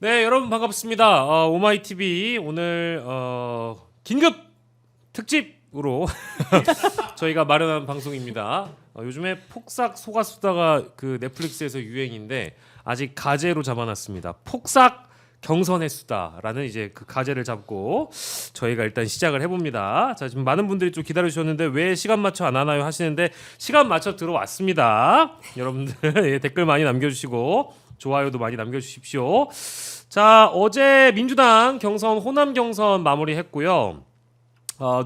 네, 여러분 반갑습니다. 오마이TV 오늘 긴급 특집으로 저희가 마련한 방송입니다. 요즘에 폭삭 소가수다가 그 넷플릭스에서 유행인데 아직 가제로 잡아놨습니다. 폭삭 경선의 수다라는 이제 그 가제를 잡고 저희가 일단 시작을 해봅니다. 자, 지금 많은 분들이 좀 기다려주셨는데 왜 시간 맞춰 안 하나요 하시는데 시간 맞춰 들어왔습니다. 여러분들 예, 댓글 많이 남겨주시고 좋아요도 많이 남겨주십시오. 자, 어제 민주당 경선 호남 경선 마무리했고요.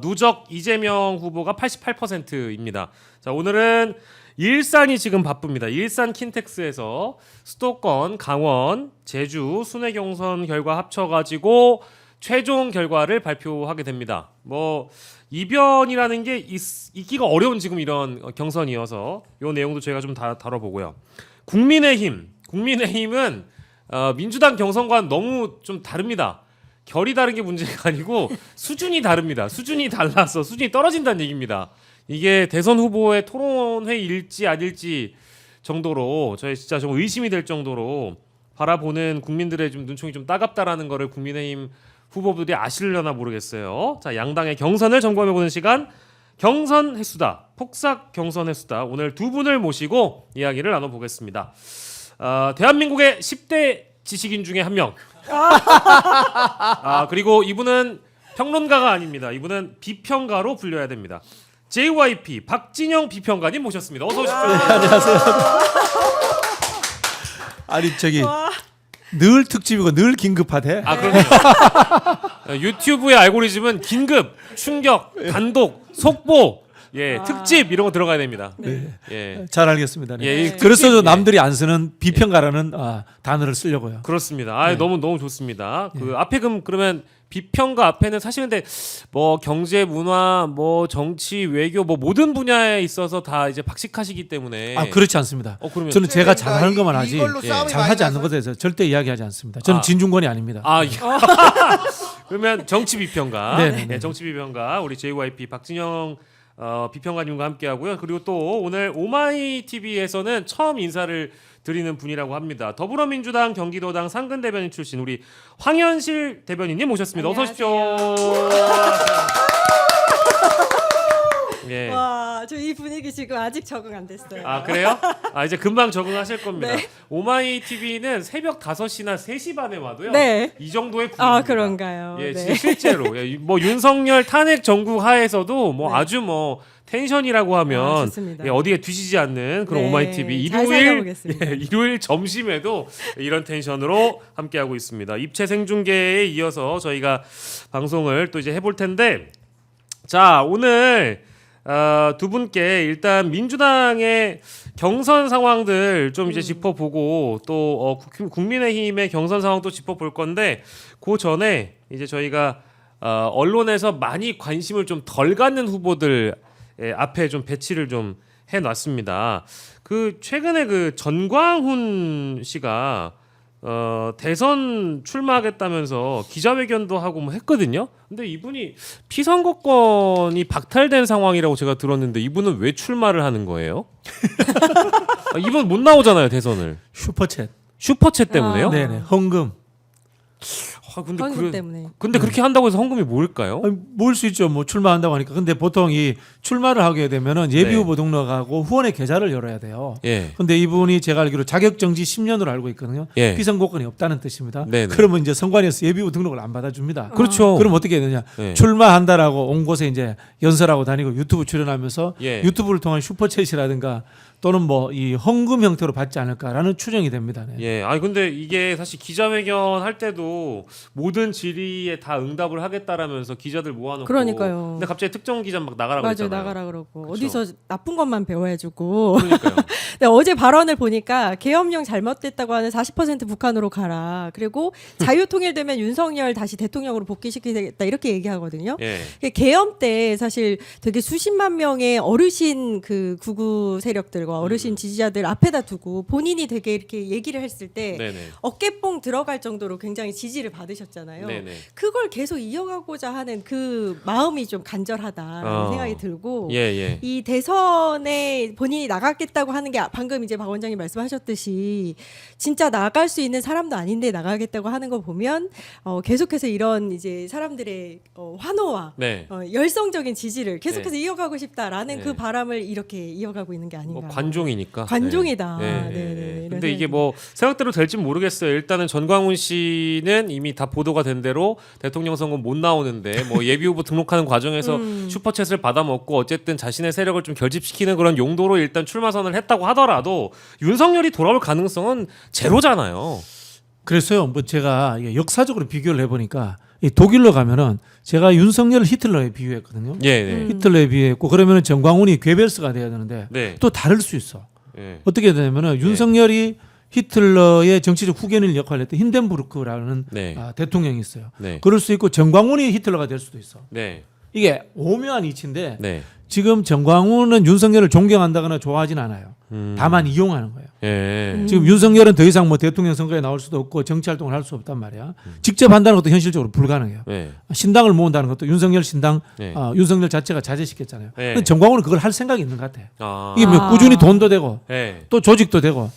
누적 이재명 후보가 88%입니다. 자, 오늘은 일산이 지금 바쁩니다. 일산 킨텍스에서 수도권, 강원, 제주 순회 경선 결과 합쳐가지고 최종 결과를 발표하게 됩니다. 뭐 이변이라는 게 있기가 어려운 지금 이런 경선이어서 이 내용도 저희가 좀 다뤄보고요. 국민의힘은 민주당 경선과는 너무 좀 다릅니다. 결이 다른 게 문제가 아니고 수준이 다릅니다. 수준이 달라서 수준이 떨어진다는 얘기입니다. 이게 대선 후보의 토론회일지 아닐지 정도로 저희 진짜 좀 의심이 될 정도로 바라보는 국민들의 좀 눈총이 좀 따갑다라는 거를 국민의힘 후보들이 아시려나 모르겠어요. 자, 양당의 경선을 점검해보는 시간 경선 횟수다, 폭삭 경선 횟수다. 오늘 두 분을 모시고 이야기를 나눠보겠습니다. 대한민국의 10대 지식인 중에 한 명. 그리고 이분은 평론가가 아닙니다. 이분은 비평가로 불려야 됩니다. JYP 박진영 비평가님 모셨습니다. 어서 오십시오. 네, 안녕하세요. 아니 저기 늘 특집이고 늘 긴급하대. 그럼요. 유튜브의 알고리즘은 긴급, 충격, 단독, 속보, 특집 이런 거 들어가야 됩니다. 네. 예. 잘 알겠습니다. 네. 예, 그래서 특집, 남들이 안 쓰는 비평가라는 단어를 쓰려고요. 그렇습니다. 네. 너무 좋습니다. 그 앞에 그러면 비평가 앞에는 사실 근데 뭐 경제, 문화, 뭐 정치, 외교 뭐 모든 분야에 있어서 다 이제 박식하시기 때문에 그렇지 않습니다. 그러면 저는 제가 잘하는 것만 하지 예. 잘하지 않는 것에 대해서 절대 이야기하지 않습니다. 저는 진중권이 아닙니다. 그러면 정치 비평가, 네네네. 정치 비평가 우리 JYP 박진영 비평가님과 함께하고요. 그리고 또 오늘 오마이 TV에서는 처음 인사를 드리는 분이라고 합니다. 더불어민주당 경기도당 상근 대변인 출신 우리 황현실 대변인님 모셨습니다. 어서 오십시오. 예. 와, 저 이 분위기 지금 아직 적응 안 됐어요. 그래요? 이제 금방 적응하실 겁니다. 네. 오마이 TV는 새벽 5시나 3시 반에 와도요. 네. 이 정도의 분위기입니다. 그런가요? 예, 네. 실제로 뭐 윤석열 탄핵 정국 하에서도 뭐 네. 아주 뭐 텐션이라고 하면 좋습니다. 어디에 뒤지지 않는 그런 네, 오마이 TV 잘 살펴보겠습니다. 일요일 점심에도 이런 텐션으로 함께하고 있습니다. 입체 생중계에 이어서 저희가 방송을 또 이제 해볼 텐데 자, 오늘 두 분께 일단 민주당의 경선 상황들 좀 이제 짚어보고 또 국민의힘의 경선 상황도 짚어볼 건데 그 전에 이제 저희가 언론에서 많이 관심을 좀 덜 갖는 후보들 앞에 좀 배치를 좀 해놨습니다. 그 최근에 그 전광훈 씨가 대선 출마하겠다면서 기자회견도 하고 뭐 했거든요. 근데 이분이 피선거권이 박탈된 상황이라고 제가 들었는데 이분은 왜 출마를 하는 거예요? 이분 못 나오잖아요, 대선을. 슈퍼챗 때문에요? 네네. 헌금. 헌금 때문에. 근데 그렇게 한다고 해서 헌금이 뭘까요? 모을 수 있죠. 뭐 출마한다고 하니까. 근데 보통 이 출마를 하게 되면은 예비 후보 등록하고 후원의 계좌를 열어야 돼요. 예. 근데 이분이 제가 알기로 자격 정지 10년으로 알고 있거든요. 예. 피선거권이 없다는 뜻입니다. 네네. 그러면 이제 선관위에서 예비 후보 등록을 안 받아줍니다. 그렇죠. 그럼 어떻게 해야 되냐? 예. 출마한다라고 온 곳에 이제 연설하고 다니고 유튜브 출연하면서 예. 유튜브를 통한 슈퍼챗이라든가 또는 뭐 이 헌금 형태로 받지 않을까라는 추정이 됩니다. 네. 예. 근데 이게 사실 기자회견 할 때도 모든 질의에 다 응답을 하겠다라면서 기자들 모아놓고. 그러니까요. 근데 갑자기 특정 기자 막 나가라고 맞아, 했잖아요. 나가라 그러고 그쵸. 어디서 나쁜 것만 배워해주고. 그러니까요. 근데 어제 발언을 보니까 계엄령 잘못됐다고 하는 40% 북한으로 가라. 그리고 자유통일되면 윤석열 다시 대통령으로 복귀시키겠다 이렇게 얘기하거든요. 예. 계엄 때 사실 되게 수십만 명의 어르신 그 구구 세력들과 어르신 지지자들 앞에다 두고 본인이 되게 이렇게 얘기를 했을 때 네네. 어깨뽕 들어갈 정도로 굉장히 지지를 받으셨어요. 받으셨잖아요. 네네. 그걸 계속 이어가고자 하는 그 마음이 좀 간절하다라는 생각이 들고 예. 이 대선에 본인이 나가겠다고 하는 게 방금 이제 박 원장님 말씀하셨듯이 진짜 나갈 수 있는 사람도 아닌데 나가겠다고 하는 거 보면 계속해서 이런 이제 사람들의 환호와 네. 열성적인 지지를 계속해서 이어가고 싶다라는 네. 그 바람을 이렇게 이어가고 있는 게 아닌가. 뭐 관종이니까. 관종이다. 네. 네네. 이런 근데 이게 생각이 뭐 생각대로 될지 모르겠어요. 일단은 전광훈 씨는 이미 다 보도가 된 대로 대통령 선거 못 나오는데 뭐 예비 후보 등록하는 과정에서 슈퍼챗을 받아먹고 어쨌든 자신의 세력을 좀 결집시키는 그런 용도로 일단 출마선을 했다고 하더라도 윤석열이 돌아올 가능성은 제로잖아요. 그래서요. 뭐 제가 이게 역사적으로 비교를 해보니까 이 독일로 가면은 제가 윤석열을 히틀러에 비유했거든요. 네. 히틀러에 비유했고 그러면은 정광훈이 괴벨스가 돼야 되는데 네. 또 다를 수 있어. 네. 어떻게 되냐면은 윤석열이 히틀러의 정치적 후견인 역할을 했던 힌덴부르크라는 네. 대통령이 있어요. 네. 그럴 수 있고 정광훈이 히틀러가 될 수도 있어. 네. 이게 오묘한 이치인데 네. 지금 정광훈은 윤석열을 존경한다거나 좋아하진 않아요. 다만 이용하는 거예요. 예. 지금 윤석열은 더 이상 뭐 대통령 선거에 나올 수도 없고 정치 활동을 할 수 없단 말이야. 직접 한다는 것도 현실적으로 불가능해요. 네. 신당을 모은다는 것도 윤석열 신당, 네. 윤석열 자체가 자제시켰잖아요. 네. 근데 정광훈은 그걸 할 생각이 있는 것 같아. 아. 이게 뭐 꾸준히 돈도 되고 네. 또 조직도 되고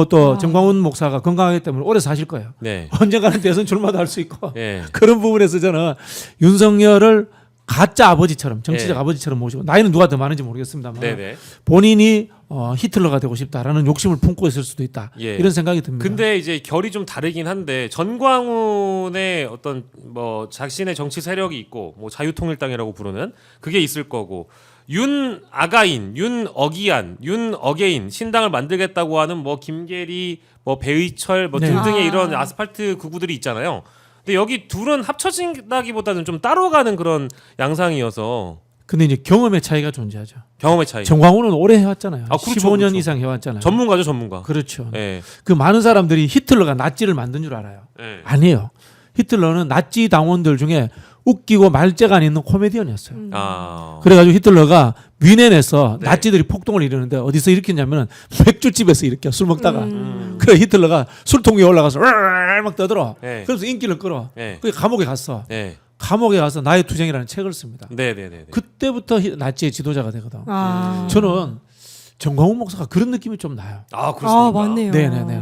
또 정광훈 목사가 건강하기 때문에 오래 사실 거예요. 네. 언젠가는 대선 출마도 할 수 있고 네. 그런 부분에서 저는 윤석열을 가짜 아버지처럼 정치적 네. 아버지처럼 모시고 나이는 누가 더 많은지 모르겠습니다만 네네. 본인이 히틀러가 되고 싶다라는 욕심을 품고 있을 수도 있다. 예. 이런 생각이 듭니다. 근데 이제 결이 좀 다르긴 한데 전광훈의 어떤 뭐 자신의 정치 세력이 있고 뭐 자유통일당이라고 부르는 그게 있을 거고 윤 아가인, 윤 어기안, 윤 어게인 신당을 만들겠다고 하는 뭐 김계리, 뭐 배의철 뭐 네. 등등의 이런 아스팔트 극우들이 있잖아요. 근데 여기 둘은 합쳐진다기보다는 좀 따로 가는 그런 양상이어서 근데 이제 경험의 차이가 존재하죠. 경험의 차이. 정광훈은 오래 해왔잖아요. 아, 그렇죠, 15년 그렇죠. 이상 해왔잖아요. 전문가죠, 전문가. 그렇죠. 예. 그 많은 사람들이 히틀러가 나치를 만든 줄 알아요. 예. 아니에요. 히틀러는 나치 당원들 중에 웃기고 말재간 있는 코미디언이었어요. 아. 그래가지고 히틀러가 뮌헨에서 네. 나치들이 폭동을 일으는데 어디서 일으켰냐면은 맥주집에서 일으켜 술 먹다가 음. 그래 히틀러가 술통 위에 올라가서 막 떠들어. 네. 그래서 인기를 끌어. 네. 그 감옥에 갔어. 예. 감옥에 가서 나의 투쟁이라는 책을 씁니다. 네네네. 그때부터 나치의 지도자가 되거든. 아. 저는 정광훈 목사가 그런 느낌이 좀 나요. 아, 그렇습니까? 아, 맞네요. 네네네.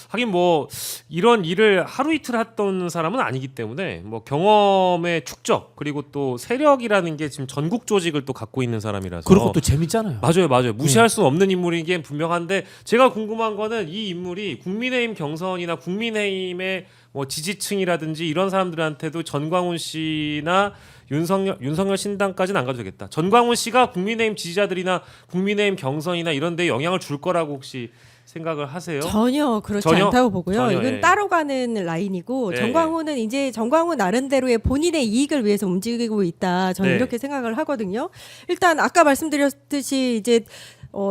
하긴 뭐 이런 일을 하루 이틀 했던 사람은 아니기 때문에 뭐 경험의 축적 그리고 또 세력이라는 게 지금 전국 조직을 또 갖고 있는 사람이라서 그리고 또 재밌잖아요. 맞아요. 무시할 수 없는 인물인 게 분명한데 제가 궁금한 거는 이 인물이 국민의힘 경선이나 국민의힘의 뭐 지지층이라든지 이런 사람들한테도 전광훈 씨나 윤석열 신당까지는 안 가도 되겠다. 전광훈 씨가 국민의힘 지지자들이나 국민의힘 경선이나 이런 데 영향을 줄 거라고 혹시 생각을 하세요? 전혀 그렇지 전혀? 않다고 보고요. 전혀, 이건 예. 따로 가는 라인이고 예, 정광훈은 이제 정광훈 나름대로의 본인의 이익을 위해서 움직이고 있다. 저는 네. 이렇게 생각을 하거든요. 일단 아까 말씀드렸듯이 이제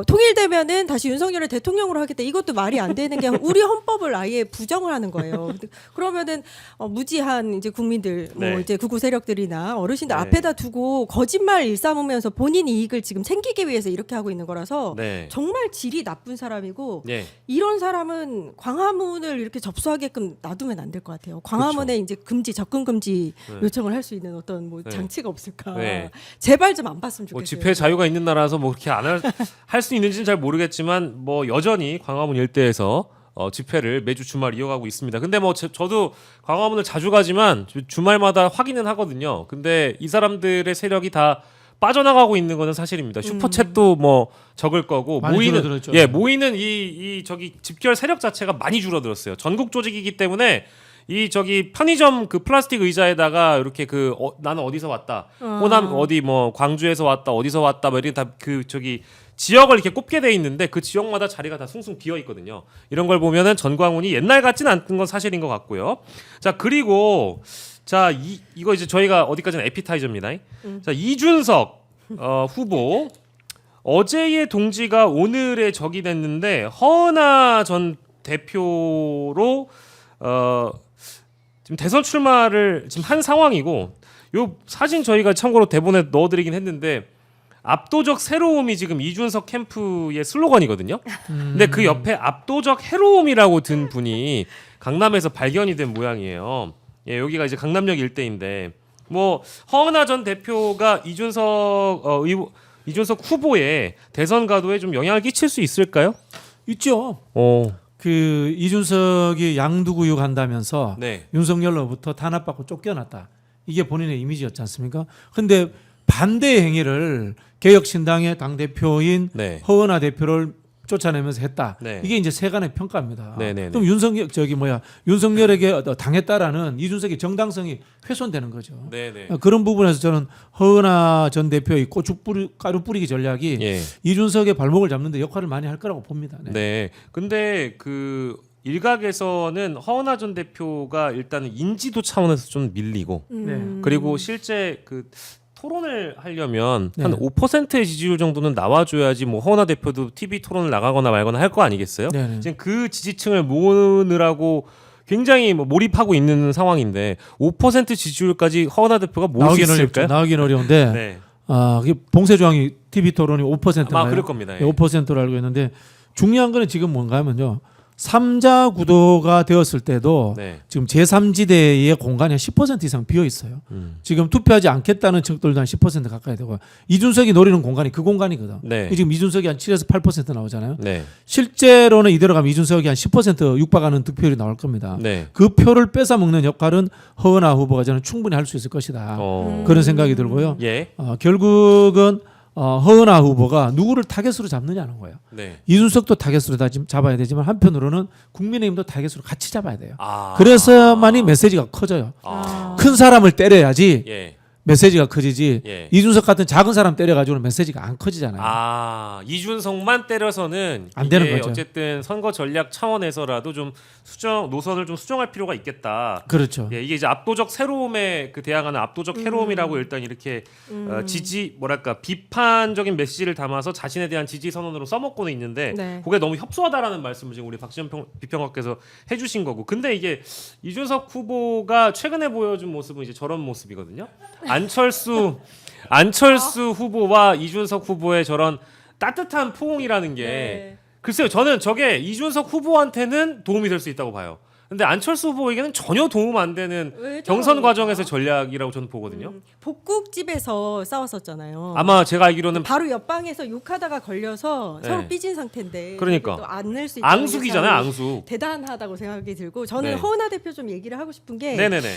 통일되면은 다시 윤석열을 대통령으로 하겠다. 이것도 말이 안 되는 게 우리 헌법을 아예 부정을 하는 거예요. 그러면은 무지한 이제 국민들, 뭐 네. 이제 극우 세력들이나 어르신들 네. 앞에다 두고 거짓말 일삼으면서 본인 이익을 지금 챙기기 위해서 이렇게 하고 있는 거라서 네. 정말 질이 나쁜 사람이고 네. 이런 사람은 광화문을 이렇게 접수하게끔 놔두면 안 될 것 같아요. 광화문에 이제 접근 금지 네. 요청을 할 수 있는 어떤 뭐 네. 장치가 없을까? 네. 제발 좀 안 봤으면 뭐 좋겠어요. 집회 자유가 있는 나라라서 뭐 그렇게 안 할 수 있는지는 잘 모르겠지만 뭐 여전히 광화문 일대에서 집회를 매주 주말 이어가고 있습니다. 근데 뭐 저도 광화문을 자주 가지만 주말마다 확인은 하거든요. 근데 이 사람들의 세력이 다 빠져나가고 있는 거는 사실입니다. 슈퍼챗도 뭐 적을 거고 많이 모이는 줄어들었죠. 모이는 이 저기 집결 세력 자체가 많이 줄어들었어요. 전국 조직이기 때문에 이 저기 편의점 그 플라스틱 의자에다가 이렇게 나는 어디서 왔다. 호남 어디 뭐 광주에서 왔다. 어디서 왔다. 뭐 이렇게 다 그 저기 지역을 이렇게 꼽게 돼 있는데 그 지역마다 자리가 다 숭숭 비어 있거든요. 이런 걸 보면은 전광훈이 옛날 같지는 않은 건 사실인 것 같고요. 자, 그리고 자, 이거 이제 저희가 어디까지는 에피타이저입니다. 자, 이준석 후보 어제의 동지가 오늘의 적이 됐는데 허은하 전 대표로 지금 대선 출마를 지금 한 상황이고 요 사진 저희가 참고로 대본에 넣어드리긴 했는데 압도적 새로움이 지금 이준석 캠프의 슬로건이거든요. 근데 그 옆에 압도적 해로움이라고 든 분이 강남에서 발견이 된 모양이에요. 예, 여기가 이제 강남역 일대인데 뭐 허은하 전 대표가 이준석 후보의 대선 가도에 좀 영향을 끼칠 수 있을까요? 있죠. 그 이준석이 양두구육 한다면서 네. 윤석열로부터 탄압받고 쫓겨났다. 이게 본인의 이미지였지 않습니까? 근데 반대의 행위를 개혁신당의 당대표인 네. 허은하 대표를 쫓아내면서 했다. 네. 이게 이제 세간의 평가입니다. 네네네. 그럼 윤석열에게 당했다라는 이준석의 정당성이 훼손되는 거죠. 네네. 그런 부분에서 저는 허은하 전 대표의 가루 뿌리기 전략이 예. 이준석의 발목을 잡는 데 역할을 많이 할 거라고 봅니다. 네. 네. 근데 그 일각에서는 허은하 전 대표가 일단은 인지도 차원에서 좀 밀리고 그리고 실제 그 토론을 하려면 네. 한 5%의 지지율 정도는 나와줘야지 뭐 허은하 대표도 TV 토론을 나가거나 말거나 할 거 아니겠어요? 네네. 지금 그 지지층을 모으느라고 굉장히 뭐 몰입하고 있는 상황인데 5% 지지율까지 허은하 대표가 모을 수 있을까요? 나오긴 어려운데 네. 봉쇄 조항이 TV 토론이 5%인가요? 아마 그럴 겁니다. 예. 5%로 알고 있는데 중요한 거는 지금 뭔가 하면요. 3자 구도가 되었을 때도 네. 지금 제3지대의 공간이 한 10% 이상 비어 있어요. 지금 투표하지 않겠다는 측들도 한 10% 가까이 되고 이준석이 노리는 공간이 그 공간이거든. 네. 지금 이준석이 한 7에서 8% 나오잖아요. 네. 실제로는 이대로 가면 이준석이 한 10% 육박하는 득표율이 나올 겁니다. 네. 그 표를 뺏어먹는 역할은 허은하 후보가 저는 충분히 할 수 있을 것이다. 그런 생각이 들고요. 예. 결국은 허은하 후보가 누구를 타겟으로 잡느냐는 거예요. 네. 이준석도 타겟으로 잡아야 되지만 한편으로는 국민의힘도 타겟으로 같이 잡아야 돼요. 아. 그래서만이 메시지가 커져요. 아. 큰 사람을 때려야지 예. 메시지가 커지지. 예. 이준석 같은 작은 사람 때려가지고는 메시지가 안 커지잖아요. 아, 이준석만 때려서는 안 되는 이게 거죠. 어쨌든 선거 전략 차원에서라도 좀 노선을 좀 수정할 필요가 있겠다. 그렇죠. 예, 이게 이제 압도적 새로움에 대항하는 압도적 새로움이라고 일단 이렇게 비판적인 메시지를 담아서 자신에 대한 지지 선언으로 써먹고는 있는데 네. 그게 너무 협소하다라는 말씀을 지금 우리 박지원 비평가께서 해주신 거고. 근데 이게 이준석 후보가 최근에 보여준 모습은 이제 저런 모습이거든요. 안철수 후보와 이준석 후보의 저런 따뜻한 포옹이라는 게 네. 글쎄요, 저는 저게 이준석 후보한테는 도움이 될 수 있다고 봐요. 근데 안철수 후보에게는 전혀 도움 안 되는 왜 경선 저러니까? 과정에서의 전략이라고 저는 보거든요. 복국집에서 싸웠었잖아요. 아마 제가 알기로는 바로 옆방에서 욕하다가 걸려서 네. 서로 삐진 상태인데 그러니까. 또안낼 수 있다는 앙숙이잖아요, 게 앙숙. 대단하다고 생각이 들고 저는 네. 허은하 대표 좀 얘기를 하고 싶은 게 네네네.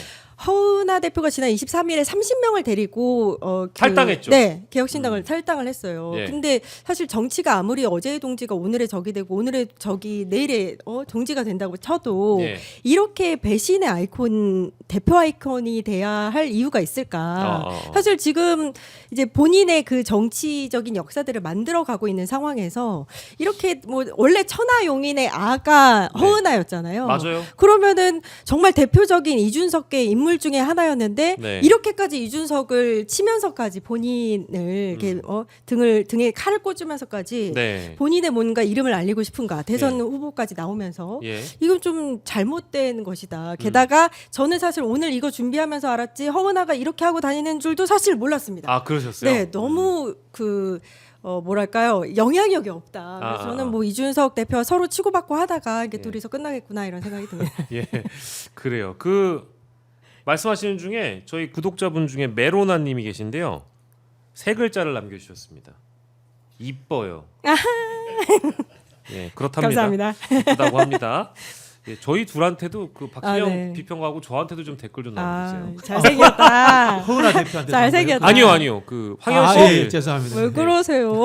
허은하 대표가 지난 23일에 30명을 데리고 탈당했죠. 네, 개혁신당을 탈당을 했어요. 예. 근데 사실 정치가 아무리 어제의 동지가 오늘의 적이 되고 오늘의 적이 내일의 동지가 된다고 쳐도 예. 이렇게 배신의 아이콘 대표 아이콘이 돼야 할 이유가 있을까? 사실 지금 이제 본인의 그 정치적인 역사들을 만들어 가고 있는 상황에서 이렇게 뭐 원래 천하용인의 아가 네. 허은하였잖아요. 맞아요. 그러면은 정말 대표적인 이준석계 인물 중에 하나였는데 네. 이렇게까지 이준석을 치면서까지 본인을 이렇게 등에 칼을 꽂으면서까지 네. 본인의 뭔가 이름을 알리고 싶은가 대선 예. 후보까지 나오면서 예. 이건 좀 잘못된 것이다. 게다가 저는 사실 오늘 이거 준비하면서 알았지 허은하가 이렇게 하고 다니는 줄도 사실 몰랐습니다. 아, 그러셨어요? 네, 너무 뭐랄까요 영향력이 없다. 그래서 저는 뭐 이준석 대표와 서로 치고받고 하다가 이게 둘이서 끝나겠구나 이런 생각이 듭니다. 예. 그래요. 말씀하시는 중에 저희 구독자분 중에 메로나 님이 계신데요. 세 글자를 남겨 주셨습니다. 이뻐요. 예, 그렇답니다. 감사합니다. 이쁘다고 합니다. 예, 저희 둘한테도 그 박진영 네. 비평가하고 저한테도 좀 댓글 좀 남겨주세요. 잘생겼다. 허은하 대표한테 잘생겼다. 아니요. 그 황현 씨. 죄송합니다. 왜 그러세요?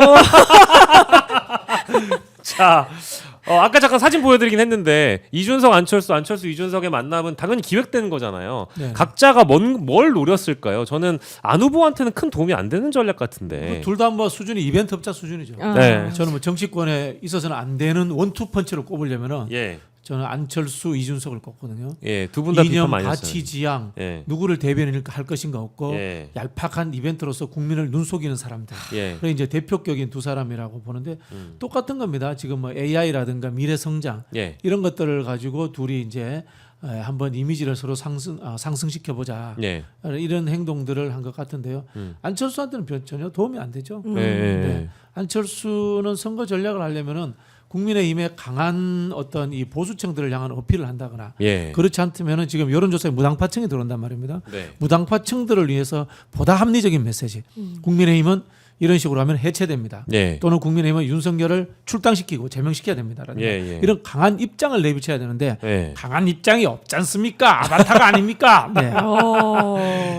자, 아까 잠깐 사진 보여드리긴 했는데 이준석, 안철수, 이준석의 만남은 당연히 기획된 거잖아요. 네. 각자가 뭘 노렸을까요? 저는 안 후보한테는 큰 도움이 안 되는 전략 같은데. 둘 다 뭐 수준이 이벤트 업자 수준이죠. 네. 저는 뭐 정치권에 있어서는 안 되는 원투 펀치로 꼽으려면은 예, 저는 안철수, 이준석을 꼽거든요. 예, 두 분 다 비판 이념, 많이 가치, 했어요. 지향 예, 누구를 대변할 것인가 없고 예. 얄팍한 이벤트로서 국민을 눈속이는 사람들. 예. 그래 이제 대표격인 두 사람이라고 보는데 똑같은 겁니다. 지금 뭐 AI라든가 미래 성장 예. 이런 것들을 가지고 둘이 이제 한번 이미지를 서로 상승시켜 보자. 예. 이런 행동들을 한 것 같은데요. 안철수한테는 전혀 도움이 안 되죠. 예. 네. 안철수는 선거 전략을 하려면은 국민의힘의 강한 어떤 이 보수층들을 향한 어필을 한다거나 예. 그렇지 않다면은 지금 여론조사에 무당파층이 들어온단 말입니다. 네. 무당파층들을 위해서 보다 합리적인 메시지. 국민의힘은 이런 식으로 하면 해체됩니다. 예. 또는 국민의힘은 윤석열을 출당시키고 제명시켜야 됩니다. 예. 이런 강한 입장을 내비쳐야 되는데 예. 강한 입장이 없지 않습니까? 아바타가 아닙니까? 네.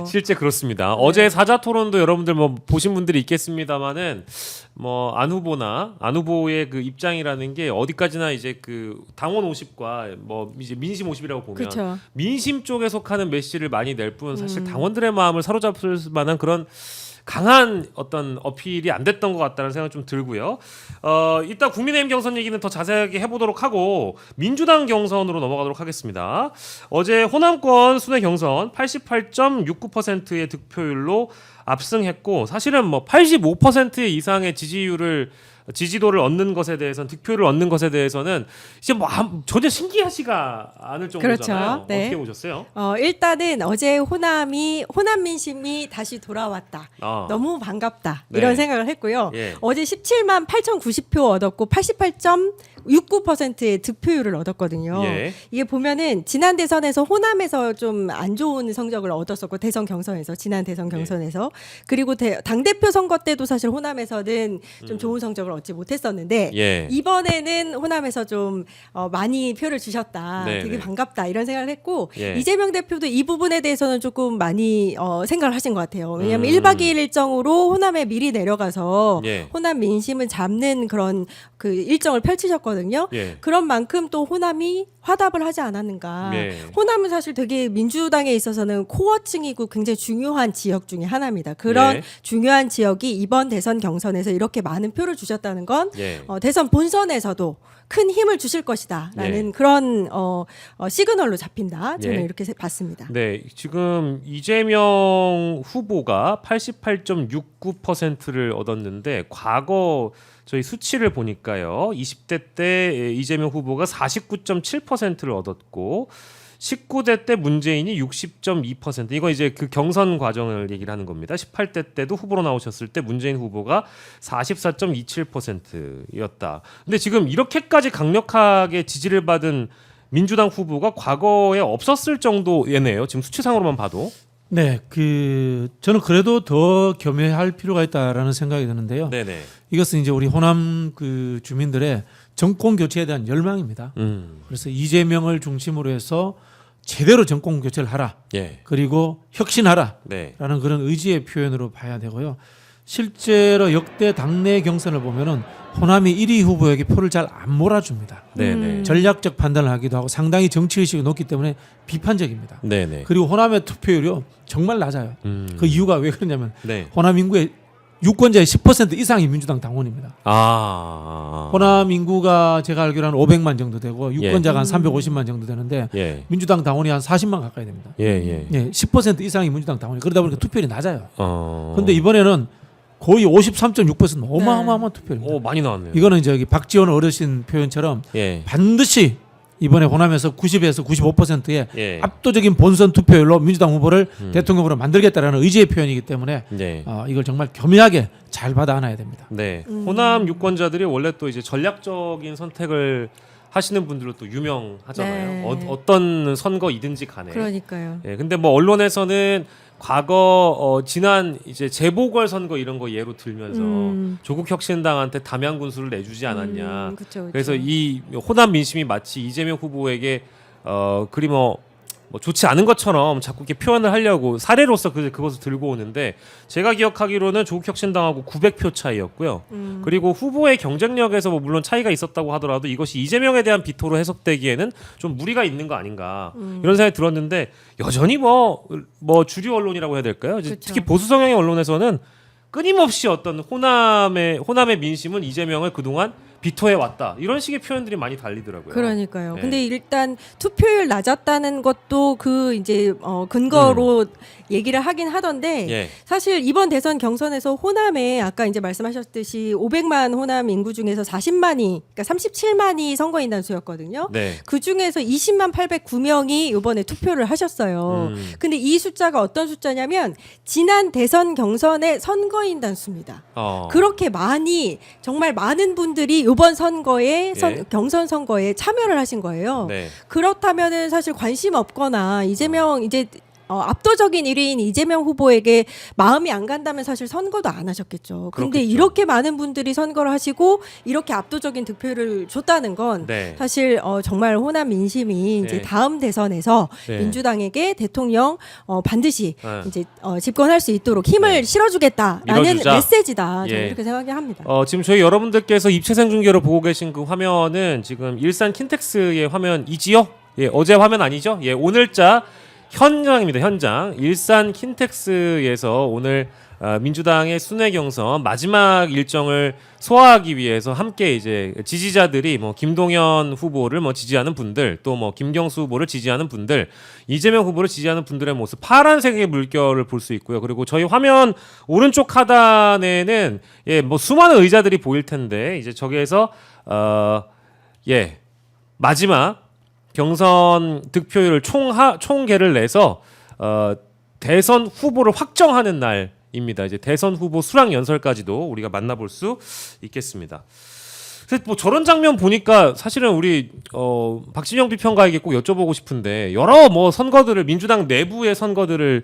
실제 그렇습니다. 어제 사자 토론도 여러분들 뭐 보신 분들이 있겠습니다만은 뭐 안 후보의 그 입장이라는 게 어디까지나 이제 그 당원 50과 뭐 이제 민심 50이라고 보면 그렇죠. 민심 쪽에 속하는 메시지를 많이 낼 뿐 사실 당원들의 마음을 사로잡을 만한 그런 강한 어떤 어필이 안 됐던 것 같다는 생각이 좀 들고요. 이따 국민의힘 경선 얘기는 더 자세하게 해보도록 하고 민주당 경선으로 넘어가도록 하겠습니다. 어제 호남권 순회 경선 88.69%의 득표율로 압승했고 사실은 뭐 85% 이상의 지지도를 얻는 것에 대해서는 득표를 얻는 것에 대해서는 이제 뭐 전혀 신기하지가 않을 정도잖아요. 그렇죠. 네. 어떻게 보셨어요? 일단은 어제 호남 민심이 다시 돌아왔다. 너무 반갑다. 네. 이런 생각을 했고요. 예. 어제 17만 8,090표 얻었고 88.69%의 득표율을 얻었거든요. 예. 이게 보면은 지난 대선에서 호남에서 좀 안 좋은 성적을 얻었었고 대선 경선에서 지난 대선 경선에서 그리고 당 대표 선거 때도 사실 호남에서는 좀 좋은 성적을 얻지 못했었는데 예. 이번에는 호남에서 좀 많이 표를 주셨다. 네, 되게 네. 반갑다 이런 생각을 했고 예. 이재명 대표도 이 부분에 대해서는 조금 많이 생각을 하신 것 같아요. 왜냐하면 1박 2일 일정으로 호남에 미리 내려가서 예. 호남 민심을 잡는 그런 그 일정을 펼치셨거든요. 예. 그런 만큼 또 호남이 화답을 하지 않았는가. 예. 호남은 사실 되게 민주당에 있어서는 코어층이고 굉장히 중요한 지역 중에 하나입니다. 그런 예. 중요한 지역이 이번 대선 경선에서 이렇게 많은 표를 주셨다는 건 예. 대선 본선에서도 큰 힘을 주실 것이다라는 예. 그런 시그널로 잡힌다. 저는 예. 이렇게 봤습니다. 네, 지금 이재명 후보가 88.69%를 얻었는데 과거 저희 수치를 보니까요. 20대 때 이재명 후보가 49.7%를 얻었고 19대 때 문재인이 60.2%. 이거 이제 그 경선 과정을 얘기를 하는 겁니다. 18대 때도 후보로 나오셨을 때 문재인 후보가 44.27%였다. 근데 지금 이렇게까지 강력하게 지지를 받은 민주당 후보가 과거에 없었을 정도예네요. 지금 수치상으로만 봐도. 네, 저는 그래도 더 겸해할 필요가 있다라는 생각이 드는데요. 네네. 이것은 이제 우리 호남 그 주민들의 정권 교체에 대한 열망입니다. 그래서 이재명을 중심으로 해서 제대로 정권 교체를 하라. 예. 그리고 혁신하라라는 네. 그런 의지의 표현으로 봐야 되고요. 실제로 역대 당내 경선을 보면은 호남이 1위 후보에게 표를 잘 안 몰아줍니다. 네네. 전략적 판단을 하기도 하고 상당히 정치 의식이 높기 때문에 비판적입니다. 네네. 그리고 호남의 투표율이 정말 낮아요. 그 이유가 왜 그러냐면 네. 호남 인구의 유권자의 10% 이상이 민주당 당원입니다. 호남 인구가 제가 알기로는 500만 정도 되고 유권자가 한 350만 정도 되는데 예. 민주당 당원이 한 40만 가까이 됩니다. 예. 10% 이상이 민주당 당원이 그러다 보니까 투표율이 낮아요. 근데 근데 이번에는 거의 53.6% 어마어마한 투표입니다. 오 많이 나왔네요. 이거는 저기 박지원 어르신 표현처럼 예. 반드시 이번에 호남에서 90에서 95%의 예. 압도적인 본선 투표율로 민주당 후보를 대통령으로 만들겠다라는 의지의 표현이기 때문에 네. 이걸 정말 겸허하게 잘 받아 안아야 됩니다. 네. 호남 유권자들이 원래 또 이제 전략적인 선택을 하시는 분들로 또 유명하잖아요. 네. 어떤 선거이든지 간에. 그러니까요. 예. 근데 뭐 언론에서는 과거 지난 이제 재보궐 선거 이런 거 예로 들면서 조국 혁신당한테 담양 군수를 내주지 않았냐. 그쵸. 그래서 이 호남 민심이 마치 이재명 후보에게 그리 뭐 좋지 않은 것처럼 자꾸 이렇게 표현을 하려고 사례로서 그것을 들고 오는데 제가 기억하기로는 조국 혁신당하고 900표 차이였고요. 그리고 후보의 경쟁력에서 뭐 물론 차이가 있었다고 하더라도 이것이 이재명에 대한 비토로 해석되기에는 좀 무리가 있는 거 아닌가 이런 생각이 들었는데 여전히 뭐 주류 언론이라고 해야 될까요? 그쵸. 특히 보수 성향의 언론에서는 끊임없이 어떤 호남의 민심은 이재명을 그동안 비토해 왔다 이런 식의 표현들이 많이 달리더라고요. 그러니까요. 네. 근데 일단 투표율 낮았다는 것도 그 이제 근거로 얘기를 하긴 하던데 예. 사실 이번 대선 경선에서 호남에 아까 이제 말씀하셨듯이 500만 호남 인구 중에서 40만이 그러니까 37만이 선거인단 수였거든요. 네. 그 중에서 20만 809명이 이번에 투표를 하셨어요. 근데 이 숫자가 어떤 숫자냐면 지난 대선 경선의 선거인단 수입니다. 그렇게 정말 많은 분들이 요번 선거에 예. 경선 선거에 참여를 하신 거예요. 네. 그렇다면은 사실 관심 없거나 이재명 이제 압도적인 1위인 이재명 후보에게 마음이 안 간다면 사실 선거도 안 하셨겠죠. 근데 그렇겠죠. 이렇게 많은 분들이 선거를 하시고 이렇게 압도적인 득표를 줬다는 건 네. 사실 정말 호남 민심이 이제 네. 다음 대선에서 네. 민주당에게 대통령 반드시 네. 이제 집권할 수 있도록 힘을 네. 실어주겠다라는 밀어주자. 메시지다. 저는 예. 이렇게 생각합니다. 지금 저희 여러분들께서 입체생 중계로 보고 계신 그 화면은 지금 일산 킨텍스의 화면이지요? 예, 어제 화면 아니죠? 예, 오늘자 현장입니다. 현장 일산 킨텍스에서 오늘 민주당의 순회 경선 마지막 일정을 소화하기 위해서 함께 이제 지지자들이 뭐 김동연 후보를 뭐 지지하는 분들 또 뭐 김경수 후보를 지지하는 분들 이재명 후보를 지지하는 분들의 모습 파란색의 물결을 볼 수 있고요. 그리고 저희 화면 오른쪽 하단에는 예, 뭐 수많은 의자들이 보일 텐데 이제 저기에서 예, 마지막 경선 득표율을 총계를 내서 대선 후보를 확정하는 날입니다. 이제 대선 후보 수락 연설까지도 우리가 만나볼 수 있겠습니다. 그래서 뭐 저런 장면 보니까 사실은 우리 박진영 비평가에게 꼭 여쭤보고 싶은데 여러 뭐 선거들을 민주당 내부의 선거들을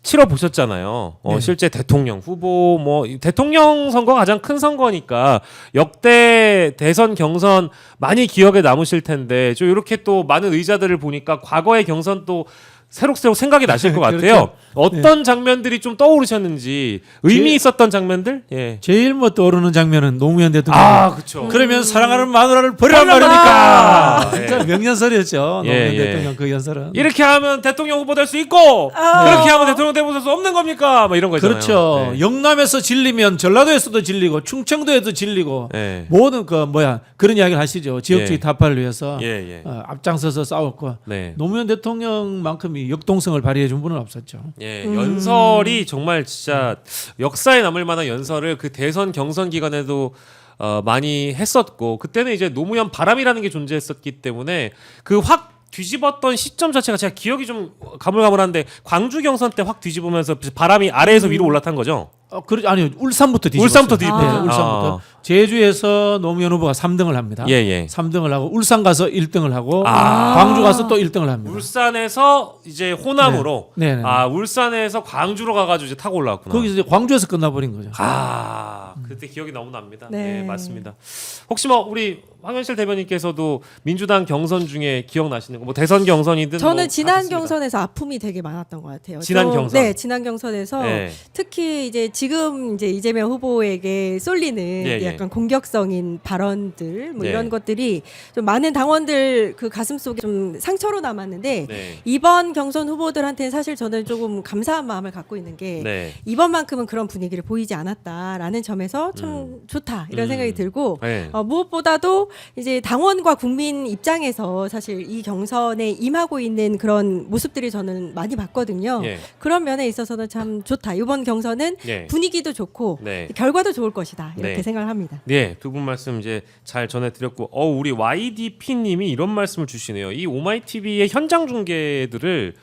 치러 보셨잖아요. 네. 실제 대통령 후보 뭐 대통령 선거가 가장 큰 선거니까 역대 대선 경선 많이 기억에 남으실 텐데 좀 이렇게 또 많은 의자들을 보니까 과거의 경선 또 새록새록 생각이 나실 것 같아요. 그렇죠. 어떤 장면들이 좀 떠오르셨는지 의미 있었던 장면들? 예. 제일 뭐 떠오르는 장면은 노무현 대통령. 그렇죠. 그러면 사랑하는 마누라를 버리란 버려라! 말이니까. 예. 진짜 명연설이었죠. 예, 노무현 예. 대통령 그 연설은. 이렇게 하면 대통령 후보 될 수 있고 그렇게 하면 대통령 대본 될 수 없는 겁니까? 뭐 이런 거 있잖아요. 그렇죠. 네. 영남에서 질리면 전라도에서도 질리고 충청도에도 질리고 네. 모든 그 그런 이야기를 하시죠. 지역주의 예. 타파를 위해서 예, 예. 앞장서서 싸웠고 네. 노무현 대통령만큼이 역동성을 발휘해 준 분은 없었죠. 예, 연설이 정말 진짜 역사에 남을 만한 연설을 그 대선 경선 기간에도 많이 했었고 그때는 이제 노무현 바람이라는 게 존재했었기 때문에 그 확 뒤집었던 시점 자체가 제가 기억이 좀 가물가물한데 광주 경선 때 확 뒤집으면서 바람이 아래에서 위로 올라탄 거죠. 아니요. 울산부터 뒤집었어요. 울산부터 뒤집었어요. 네, 울산부터. 제주에서 노무현 후보가 3등을 합니다. 예, 예. 3등을 하고 울산 가서 1등을 하고 광주 가서 또 1등을 합니다. 울산에서 이제 호남으로 네. 네, 네. 울산에서 광주로 가가지고 이제 타고 올라왔구나. 거기서 이제 광주에서 끝나버린 거죠. 그때 기억이 너무 납니다. 네. 네, 맞습니다. 혹시 뭐 우리 황현실 대변인께서도 민주당 경선 중에 기억나시는 거, 뭐 대선 경선이든 저는 뭐 지난 다 좋습니다. 경선에서 아픔이 되게 많았던 것 같아요. 지난 경선? 네, 지난 경선에서 네. 특히 이제 지금 이제 이재명 후보에게 쏠리는 예, 예. 약간 공격성인 발언들 뭐 네. 이런 것들이 좀 많은 당원들 그 가슴 속에 좀 상처로 남았는데 네. 이번 경선 후보들한테는 사실 저는 조금 감사한 마음을 갖고 있는 게 네. 이번만큼은 그런 분위기를 보이지 않았다라는 점에서 참 좋다 이런 생각이 들고 네. 무엇보다도 이제 당원과 국민 입장에서 사실 이 경선에 임하고 있는 그런 모습들이 저는 많이 봤거든요. 예. 그런 면에 있어서는 참 좋다. 이번 경선은 예. 분위기도 좋고 네. 결과도 좋을 것이다. 이렇게 네. 생각을 합니다. 네, 두 분 말씀 이제 잘 전해드렸고, 우리 YDP님이 이런 말씀을 주시네요. 이 오마이TV의 현장 중계들을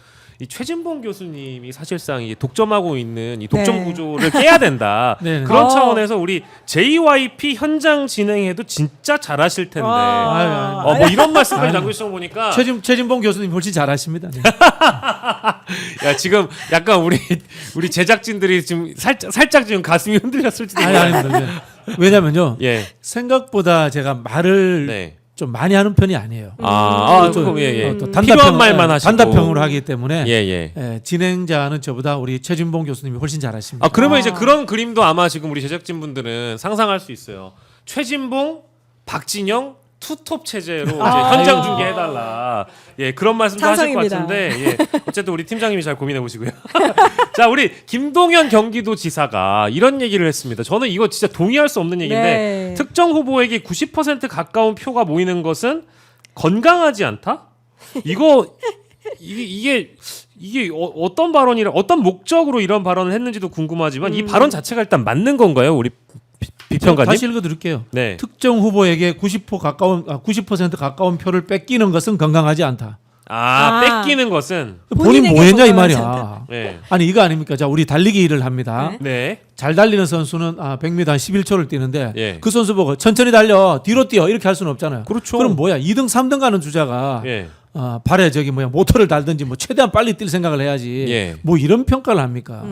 이 최진봉 교수님이 사실상 이 독점하고 있는 이 독점 네. 구조를 깨야 된다. 네, 네. 그런 차원에서 우리 JYP 현장 진행해도 진짜 잘하실 텐데. 뭐 이런 말씀까지 남겨주신 거 보니까 최진봉 교수님 훨씬 잘하십니다. 네. 야, 지금 약간 우리 제작진들이 지금 살짝 지금 가슴이 흔들렸을지도 아닙니다. 네. 왜냐면요. 예. 생각보다 제가 말을 네. 좀 많이 하는 편이 아니에요. 또 또 필요한 말만 하시고 단답형으로 하기 때문에 예. 진행자는 저보다 우리 최진봉 교수님이 훨씬 잘하십니다. 그러면 이제 그런 그림도 아마 지금 우리 제작진분들은 상상할 수 있어요. 최진봉, 박진영 투톱 체제로 이제 현장 중계해달라. 예, 그런 말씀도 하실 것 찬성입니다. 같은데, 예, 어쨌든 우리 팀장님이 잘 고민해 보시고요. 자, 우리 김동연 경기도지사가 이런 얘기를 했습니다. 저는 이거 진짜 동의할 수 없는 얘기인데, 네. 특정 후보에게 90% 가까운 표가 모이는 것은 건강하지 않다? 이게 어떤 발언이라 어떤 목적으로 이런 발언을 했는지도 궁금하지만 이 발언 자체가 일단 맞는 건가요, 우리 비평가님? 다시 읽어드릴게요. 네. 특정 후보에게 90% 가까운 표를 뺏기는 것은 건강하지 않다. 뺏기는 것은 본인 뭐 본인에게 했냐 이 건강하지 말이야. 네. 아니 이거 아닙니까? 자, 우리 달리기를 합니다. 네. 네. 잘 달리는 선수는 100m 한 11초를 뛰는데 예. 그 선수 보고 천천히 달려 뒤로 뛰어 이렇게 할 수는 없잖아요. 그렇죠. 그럼 뭐야? 2등 3등 가는 주자가 예. 발에 모터를 달든지 뭐 최대한 빨리 뛸 생각을 해야지. 예. 뭐 이런 평가를 합니까?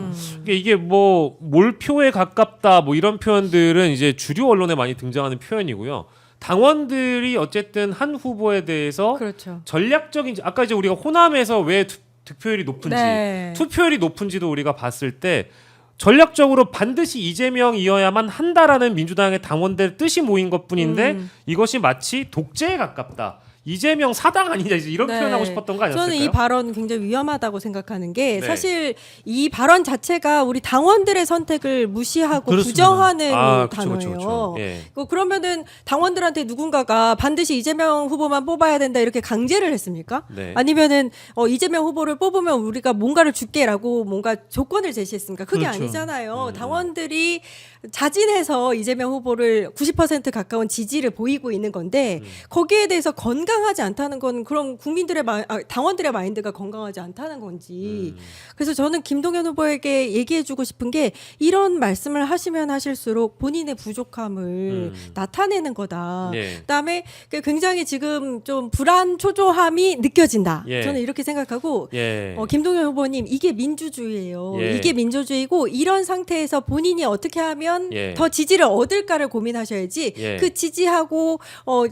이게 뭐 몰표에 가깝다 뭐 이런 표현들은 이제 주류 언론에 많이 등장하는 표현이고요. 당원들이 어쨌든 한 후보에 대해서 그렇죠. 전략적인 아까 이제 우리가 호남에서 왜 득표율이 높은지 네. 투표율이 높은지도 우리가 봤을 때 전략적으로 반드시 이재명이어야만 한다라는 민주당의 당원들 뜻이 모인 것뿐인데 이것이 마치 독재에 가깝다. 이재명 사당 아니냐 이제 이런 네. 표현하고 싶었던 거 아니었을까요? 저는 이 발언 굉장히 위험하다고 생각하는 게 네. 사실 이 발언 자체가 우리 당원들의 선택을 무시하고 그렇습니다. 부정하는 그쵸, 단어예요. 그쵸, 그쵸. 예. 그러면은 당원들한테 누군가가 반드시 이재명 후보만 뽑아야 된다 이렇게 강제를 했습니까? 네. 아니면은 이재명 후보를 뽑으면 우리가 뭔가를 줄게라고 뭔가 조건을 제시했습니까? 그게 그렇죠. 아니잖아요. 당원들이 자진해서 이재명 후보를 90% 가까운 지지를 보이고 있는 건데 거기에 대해서 건강하지 않다는 건 그럼 국민들의 당원들의 마인드가 건강하지 않다는 건지. 그래서 저는 김동연 후보에게 얘기해주고 싶은 게 이런 말씀을 하시면 하실수록 본인의 부족함을 나타내는 거다. 예. 그다음에 굉장히 지금 좀 불안 초조함이 느껴진다. 예. 저는 이렇게 생각하고 예. 김동연 후보님 이게 민주주의예요. 예. 이게 민주주의고 이런 상태에서 본인이 어떻게 하면 예. 더 지지를 얻을까를 고민하셔야지 예. 그 지지하고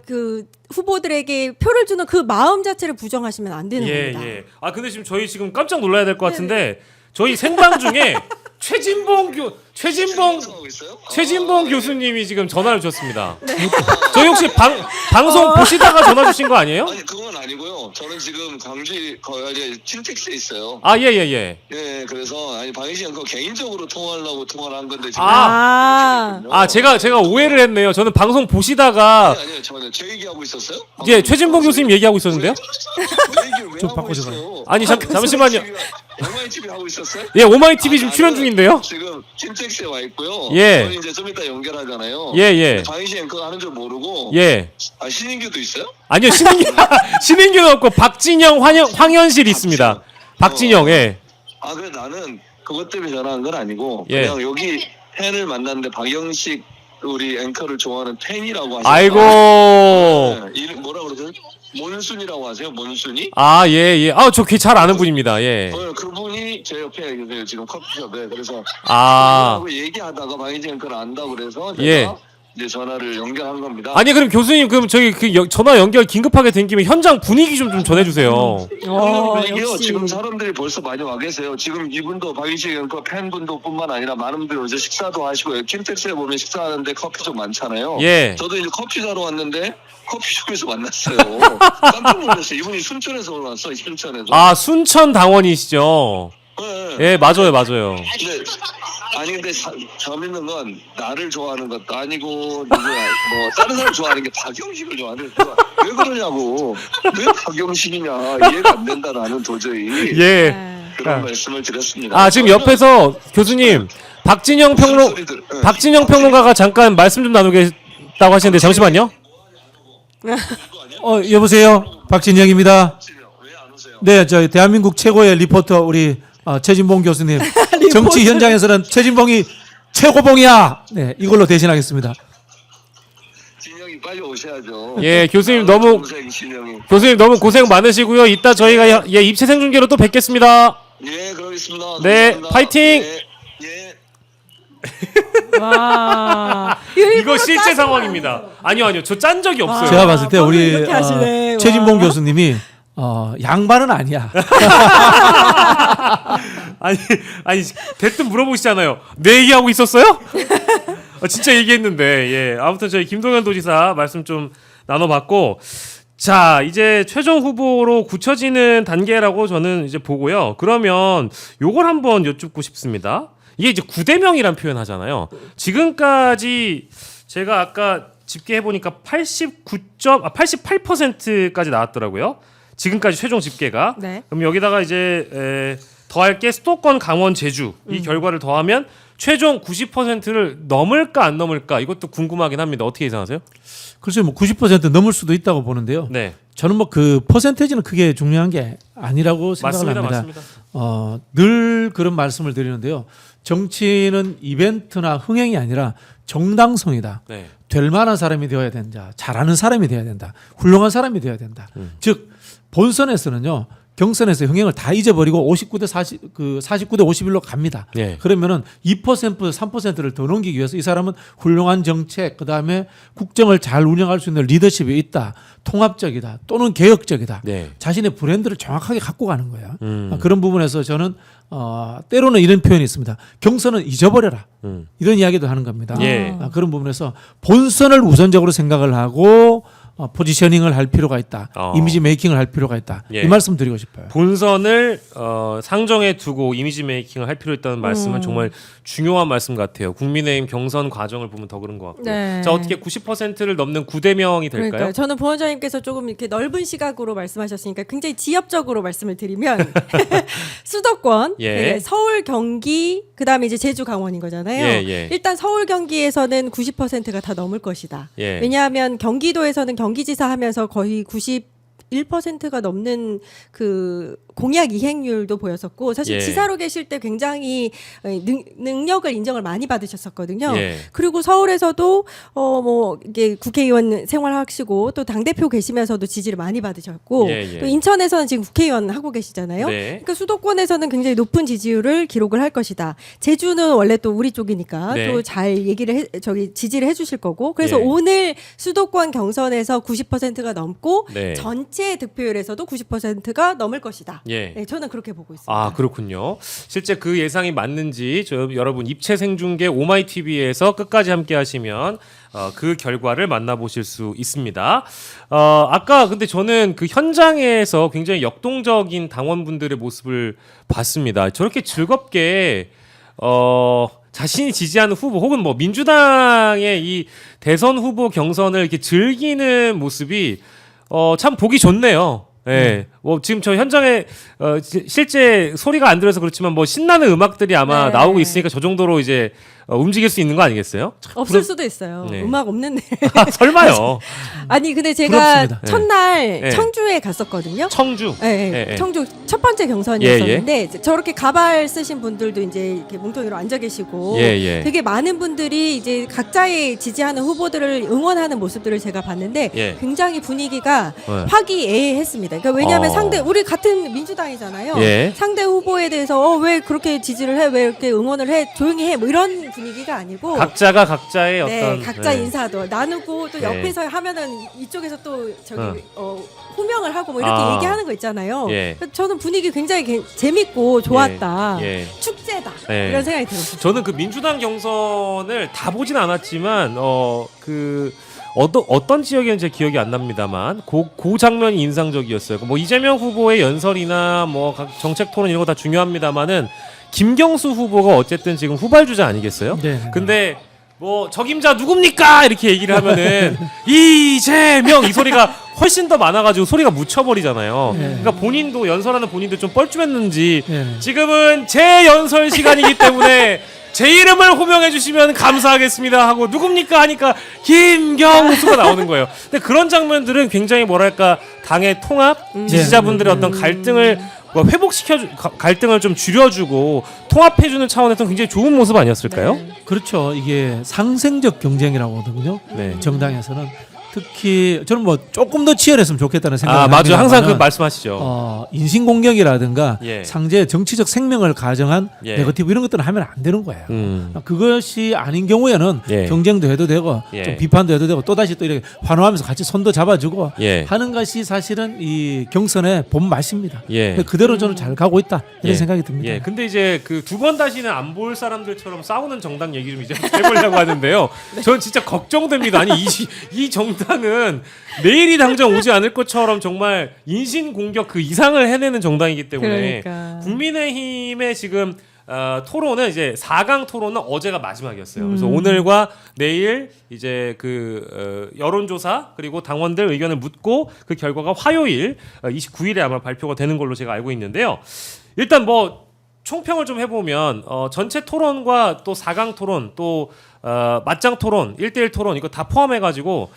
그 후보들에게 표를 주는 그 마음 자체를 부정하시면 안 되는 겁니다. 예. 근데 지금 저희 지금 깜짝 놀라야 될 것 같은데 저희 생방 중에 최진봉 교수님이 지금 전화를 주셨습니다. 저희 혹시 방송 보시다가 전화 주신 거 아니에요? 아니 그건 아니고요. 저는 지금 광주 킨텍스에 있어요. 예. 예, 그래서 방희 씨가 개인적으로 통화하려고 통화를 한 건데 지금 제가 오해를 했네요. 저는 방송 보시다가 아니요, 저는 제 얘기하고 있었어요? 최진봉 교수님 얘기하고 있었는데요. 내 얘기를 왜 좀 하고 바꿔줘봐요. 있어? 아니, 잠시만요. 오마이TV 하고 있었어요? 예, 오마이TV 지금 출연 중인데요. 지금 킨텍스에 와 있고요. 예. 저희 이제 좀 이따 연결하잖아요. 예. 방희 씨 앵커 하는 줄 모르고 예. 신인규도 있어요? 아니요, 신인규는 없고 박진영, 황현실 있습니다. 박진영, 예. 그래 나는 그것 때문에 전화한 건 아니고 예. 그냥 여기 팬을 만났는데 박영식 우리 앵커를 좋아하는 팬이라고 하셨어요. 아이고. 이름 뭐라 그러죠? 몬순이라고 하세요? 몬순이? 예. 저 걔 잘 아는 분입니다. 예. 그분이 제 옆에 계세요. 지금 커피숍에. 그래서 하고 얘기하다가 박인재 앵커를 안다고 그래서 제가 예. 이제 전화를 연결한 겁니다. 아니 그럼 교수님 그럼 저기 전화 연결 긴급하게 된 김에 현장 분위기 좀 전해주세요. 이게요. 역시. 지금 사람들이 벌써 많이 와 계세요. 지금 이분도 박인재 앵커 팬분도뿐만 아니라 많은 분들 이제 식사도 하시고 킨텍스에 보면 식사하는데 커피숍 많잖아요. 예. 저도 이제 커피 사러 왔는데 커피숍에서 만났어요. 깜짝 놀랐어요. 이분이 순천에서 올라왔어. 순천에서. 순천 당원이시죠. 네. 예, 맞아요. 근데 재밌는 건 나를 좋아하는 것도 아니고 다른 사람 좋아하는 게 박영식을 좋아하는 거야. 왜 그러냐고. 왜 박영식이냐. 이해가 안 된다 나는 도저히. 예. 그런 말씀을 드렸습니다. 지금 옆에서 교수님 박진영 평론가가 잠깐 말씀 좀 나누겠다고 하시는데 잠시만요. 여보세요. 박진영입니다. 왜안 오세요? 네, 저희 대한민국 최고의 리포터 우리 최진봉 교수님. 정치 현장에서는 최진봉이 최고봉이야. 네, 이걸로 대신하겠습니다. 진영이 빨리 오셔야죠. 예, 교수님 진영이. 교수님 너무 고생 많으시고요. 이따 저희가 입체 생중계로 또 뵙겠습니다. 예, 그러겠습니다. 네, 감사합니다. 파이팅! 예. 와. 이거 실제 상황입니다. 아니요. 저 짠 적이 없어요. 제가 봤을 때 우리 이렇게 하시네. 최진봉 와. 교수님이 양반은 아니야. 아니 대뜸 물어보시잖아요. 내 얘기하고 있었어요? 진짜 얘기했는데. 예. 아무튼 저희 김동연 도지사 말씀 좀 나눠봤고, 자 이제 최종 후보로 굳혀지는 단계라고 저는 이제 보고요. 그러면 요걸 한번 여쭙고 싶습니다. 이게 이제 9대명이란 표현 하잖아요. 지금까지 제가 아까 집계해 보니까 88%까지 나왔더라고요. 지금까지 최종 집계가. 네. 그럼 여기다가 이제 더할 게 수도권, 강원, 제주 이 결과를 더하면 최종 90%를 넘을까 안 넘을까 이것도 궁금하긴 합니다. 어떻게 예상하세요? 글쎄요, 90% 넘을 수도 있다고 보는데요. 네. 저는 뭐 그 퍼센테이지는 크게 중요한 게 아니라고 생각을 합니다. 맞습니다. 늘 그런 말씀을 드리는데요. 정치는 이벤트나 흥행이 아니라 정당성이다. 네. 될 만한 사람이 되어야 된다. 잘하는 사람이 되어야 된다. 훌륭한 사람이 되어야 된다. 즉 본선에서는요. 경선에서 흥행을 다 잊어버리고 49대 49대 51로 갑니다. 예. 그러면은 2% 3%를 더 넘기기 위해서 이 사람은 훌륭한 정책, 그다음에 국정을 잘 운영할 수 있는 리더십이 있다. 통합적이다. 또는 개혁적이다. 네. 자신의 브랜드를 정확하게 갖고 가는 거예요. 그런 부분에서 저는 때로는 이런 표현이 있습니다. 경선은 잊어버려라. 이런 이야기도 하는 겁니다. 예. 그런 부분에서 본선을 우선적으로 생각을 하고 포지셔닝을 할 필요가 있다. 이미지 메이킹을 할 필요가 있다. 예. 이 말씀 드리고 싶어요. 본선을 상정해 두고 이미지 메이킹을 할 필요 있다는 말씀은 정말 중요한 말씀 같아요. 국민의힘 경선 과정을 보면 더 그런 것 같고요. 네. 자, 어떻게 90%를 넘는 9대0이 될까요? 그러니까요. 저는 부원장님께서 조금 이렇게 넓은 시각으로 말씀하셨으니까 굉장히 지역적으로 말씀을 드리면 수도권, 예. 네, 서울, 경기, 그다음에 이제 제주, 강원인 거잖아요. 예, 예. 일단 서울, 경기에서는 90%가 다 넘을 것이다. 예. 왜냐하면 경기도에서는 경기지사 하면서 거의 91%가 넘는 그 공약 이행률도 보였었고 사실 예. 지사로 계실 때 굉장히 능력을 인정을 많이 받으셨었거든요. 예. 그리고 서울에서도 뭐 이게 국회의원 생활하시고 또 당 대표 계시면서도 지지를 많이 받으셨고 예, 예. 또 인천에서는 지금 국회의원 하고 계시잖아요. 네. 그러니까 수도권에서는 굉장히 높은 지지율을 기록을 할 것이다. 제주는 원래 또 우리 쪽이니까 네. 또 잘 얘기를 지지를 해주실 거고 그래서 예. 오늘 수도권 경선에서 90%가 넘고 네. 전체 득표율에서도 90%가 넘을 것이다. 예. 네, 저는 그렇게 보고 있습니다. 아, 그렇군요. 실제 그 예상이 맞는지 여러분 입체 생중계 오마이TV에서 끝까지 함께 하시면 그 결과를 만나보실 수 있습니다. 아까 근데 저는 그 현장에서 굉장히 역동적인 당원분들의 모습을 봤습니다. 저렇게 즐겁게 자신이 지지하는 후보 혹은 뭐 민주당의 이 대선 후보 경선을 이렇게 즐기는 모습이 참 보기 좋네요. 예. 뭐 지금 저 현장에 실제 소리가 안 들어서 그렇지만 뭐 신나는 음악들이 아마 네. 나오고 있으니까 저 정도로 이제 움직일 수 있는 거 아니겠어요? 없을 수도 있어요. 네. 음악 없는데. 아, 설마요. 아니 근데 제가 부럽습니다. 첫날 네. 청주에 갔었거든요. 청주. 네, 예, 예. 청주 첫 번째 경선이었었는데 저렇게 가발 쓰신 분들도 이제 이렇게 몽통이로 앉아 계시고 예, 예. 되게 많은 분들이 이제 각자의 지지하는 후보들을 응원하는 모습들을 제가 봤는데 예. 굉장히 분위기가 네. 화기애애했습니다. 그러니까 왜냐하면 어. 상대 우리 같은 민주당이잖아요. 예. 상대 후보에 대해서 왜 그렇게 지지를 해, 왜 이렇게 응원을 해, 조용히 해, 뭐 이런 분위기가 아니고. 각자가 각자의 네, 어떤 각자 네. 인사도 나누고 또 네. 옆에서 하면은 이쪽에서 또 저기 호명을 하고 뭐 이렇게 얘기하는 거 있잖아요. 예. 저는 분위기 굉장히 재밌고 좋았다. 예, 예. 축제다. 예. 이런 생각이 들었어요. 저는 그 민주당 경선을 다 보진 않았지만 어떤 지역이었는지 기억이 안 납니다만 그 장면이 인상적이었어요. 뭐 이재명 후보의 연설이나 뭐 각 정책 토론 이런 거 다 중요합니다만은 김경수 후보가 어쨌든 지금 후발주자 아니겠어요? 네. 근데 뭐 적임자 누굽니까 이렇게 얘기를 하면은 이재명 이 소리가 훨씬 더 많아가지고 소리가 묻혀버리잖아요. 네. 그러니까 본인도 연설하는 본인도 좀 뻘쭘했는지 네. 지금은 제 연설 시간이기 때문에 제 이름을 호명해 주시면 감사하겠습니다 하고 누굽니까 하니까 김경수가 나오는 거예요. 근데 그런 장면들은 굉장히 뭐랄까 당의 통합, 지지자분들의 어떤 갈등을 갈등을 좀 줄여주고 통합해주는 차원에서 굉장히 좋은 모습 아니었을까요? 네. 그렇죠. 이게 상생적 경쟁이라고 하거든요. 네. 정당에서는 특히 저는 뭐 조금 더 치열했으면 좋겠다는 생각을 아, 맞아요. 합니다만은 항상 그 말씀하시죠. 인신공격이라든가 예. 상대의 정치적 생명을 가정한 예. 네거티브 이런 것들은 하면 안 되는 거예요. 음. 그것이 아닌 경우에는 예. 경쟁도 해도 되고 예. 좀 비판도 해도 되고 또다시 또 이렇게 환호하면서 같이 손도 잡아주고 예. 하는 것이 사실은 이 경선의 본 맛입니다. 예. 근데 그대로 저는 잘 가고 있다 이런 예. 생각이 듭니다. 예, 근데 이제 그 두 번 다시는 안 볼 사람들처럼 싸우는 정당 얘기 좀 이제 해보려고 하는데요. 저는 진짜 걱정됩니다. 아니 이 정당은 내일이 당장 오지 않을 것처럼 정말 인신 공격 그 이상을 해내는 정당이기 때문에 그러니까. 국민의힘의 지금 토론은 이제 4강 토론은 어제가 마지막이었어요. 그래서 오늘과 내일 이제 그 여론조사 그리고 당원들 의견을 묻고 그 결과가 화요일 29일에 아마 발표가 되는 걸로 제가 알고 있는데요. 일단 뭐 총평을 좀 해보면 전체 토론과 또 4강 토론 또 맞짱 토론 1대1 토론 이거 다 포함해가지고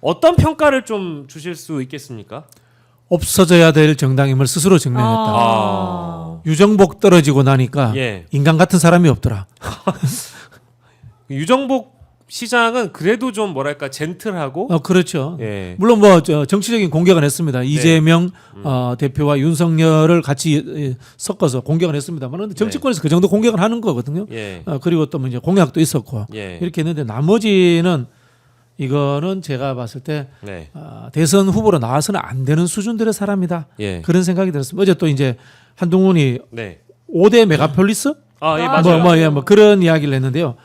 어떤 평가를 좀 주실 수 있겠습니까? 없어져야 될 정당임을 스스로 증명했다. 아. 유정복 떨어지고 나니까 예. 인간 같은 사람이 없더라. 유정복 시장은 그래도 좀 뭐랄까 젠틀하고 그렇죠. 예. 물론 뭐 정치적인 공격은 했습니다. 이재명 대표와 윤석열을 같이 섞어서 공격은 했습니다만 정치권에서 그 정도 공격을 하는 거거든요. 예. 그리고 또 뭐 이제 공약도 있었고 예. 이렇게 했는데 나머지는 이거는 제가 봤을 때 네. 대선 후보로 나와서는 안 되는 수준들의 사람이다. 예. 그런 생각이 들었습니다. 어제 또 이제 한동훈이 네. 5대 메가폴리스 아, 예, 아, 맞아요. 뭐 그런 이야기를 했는데요.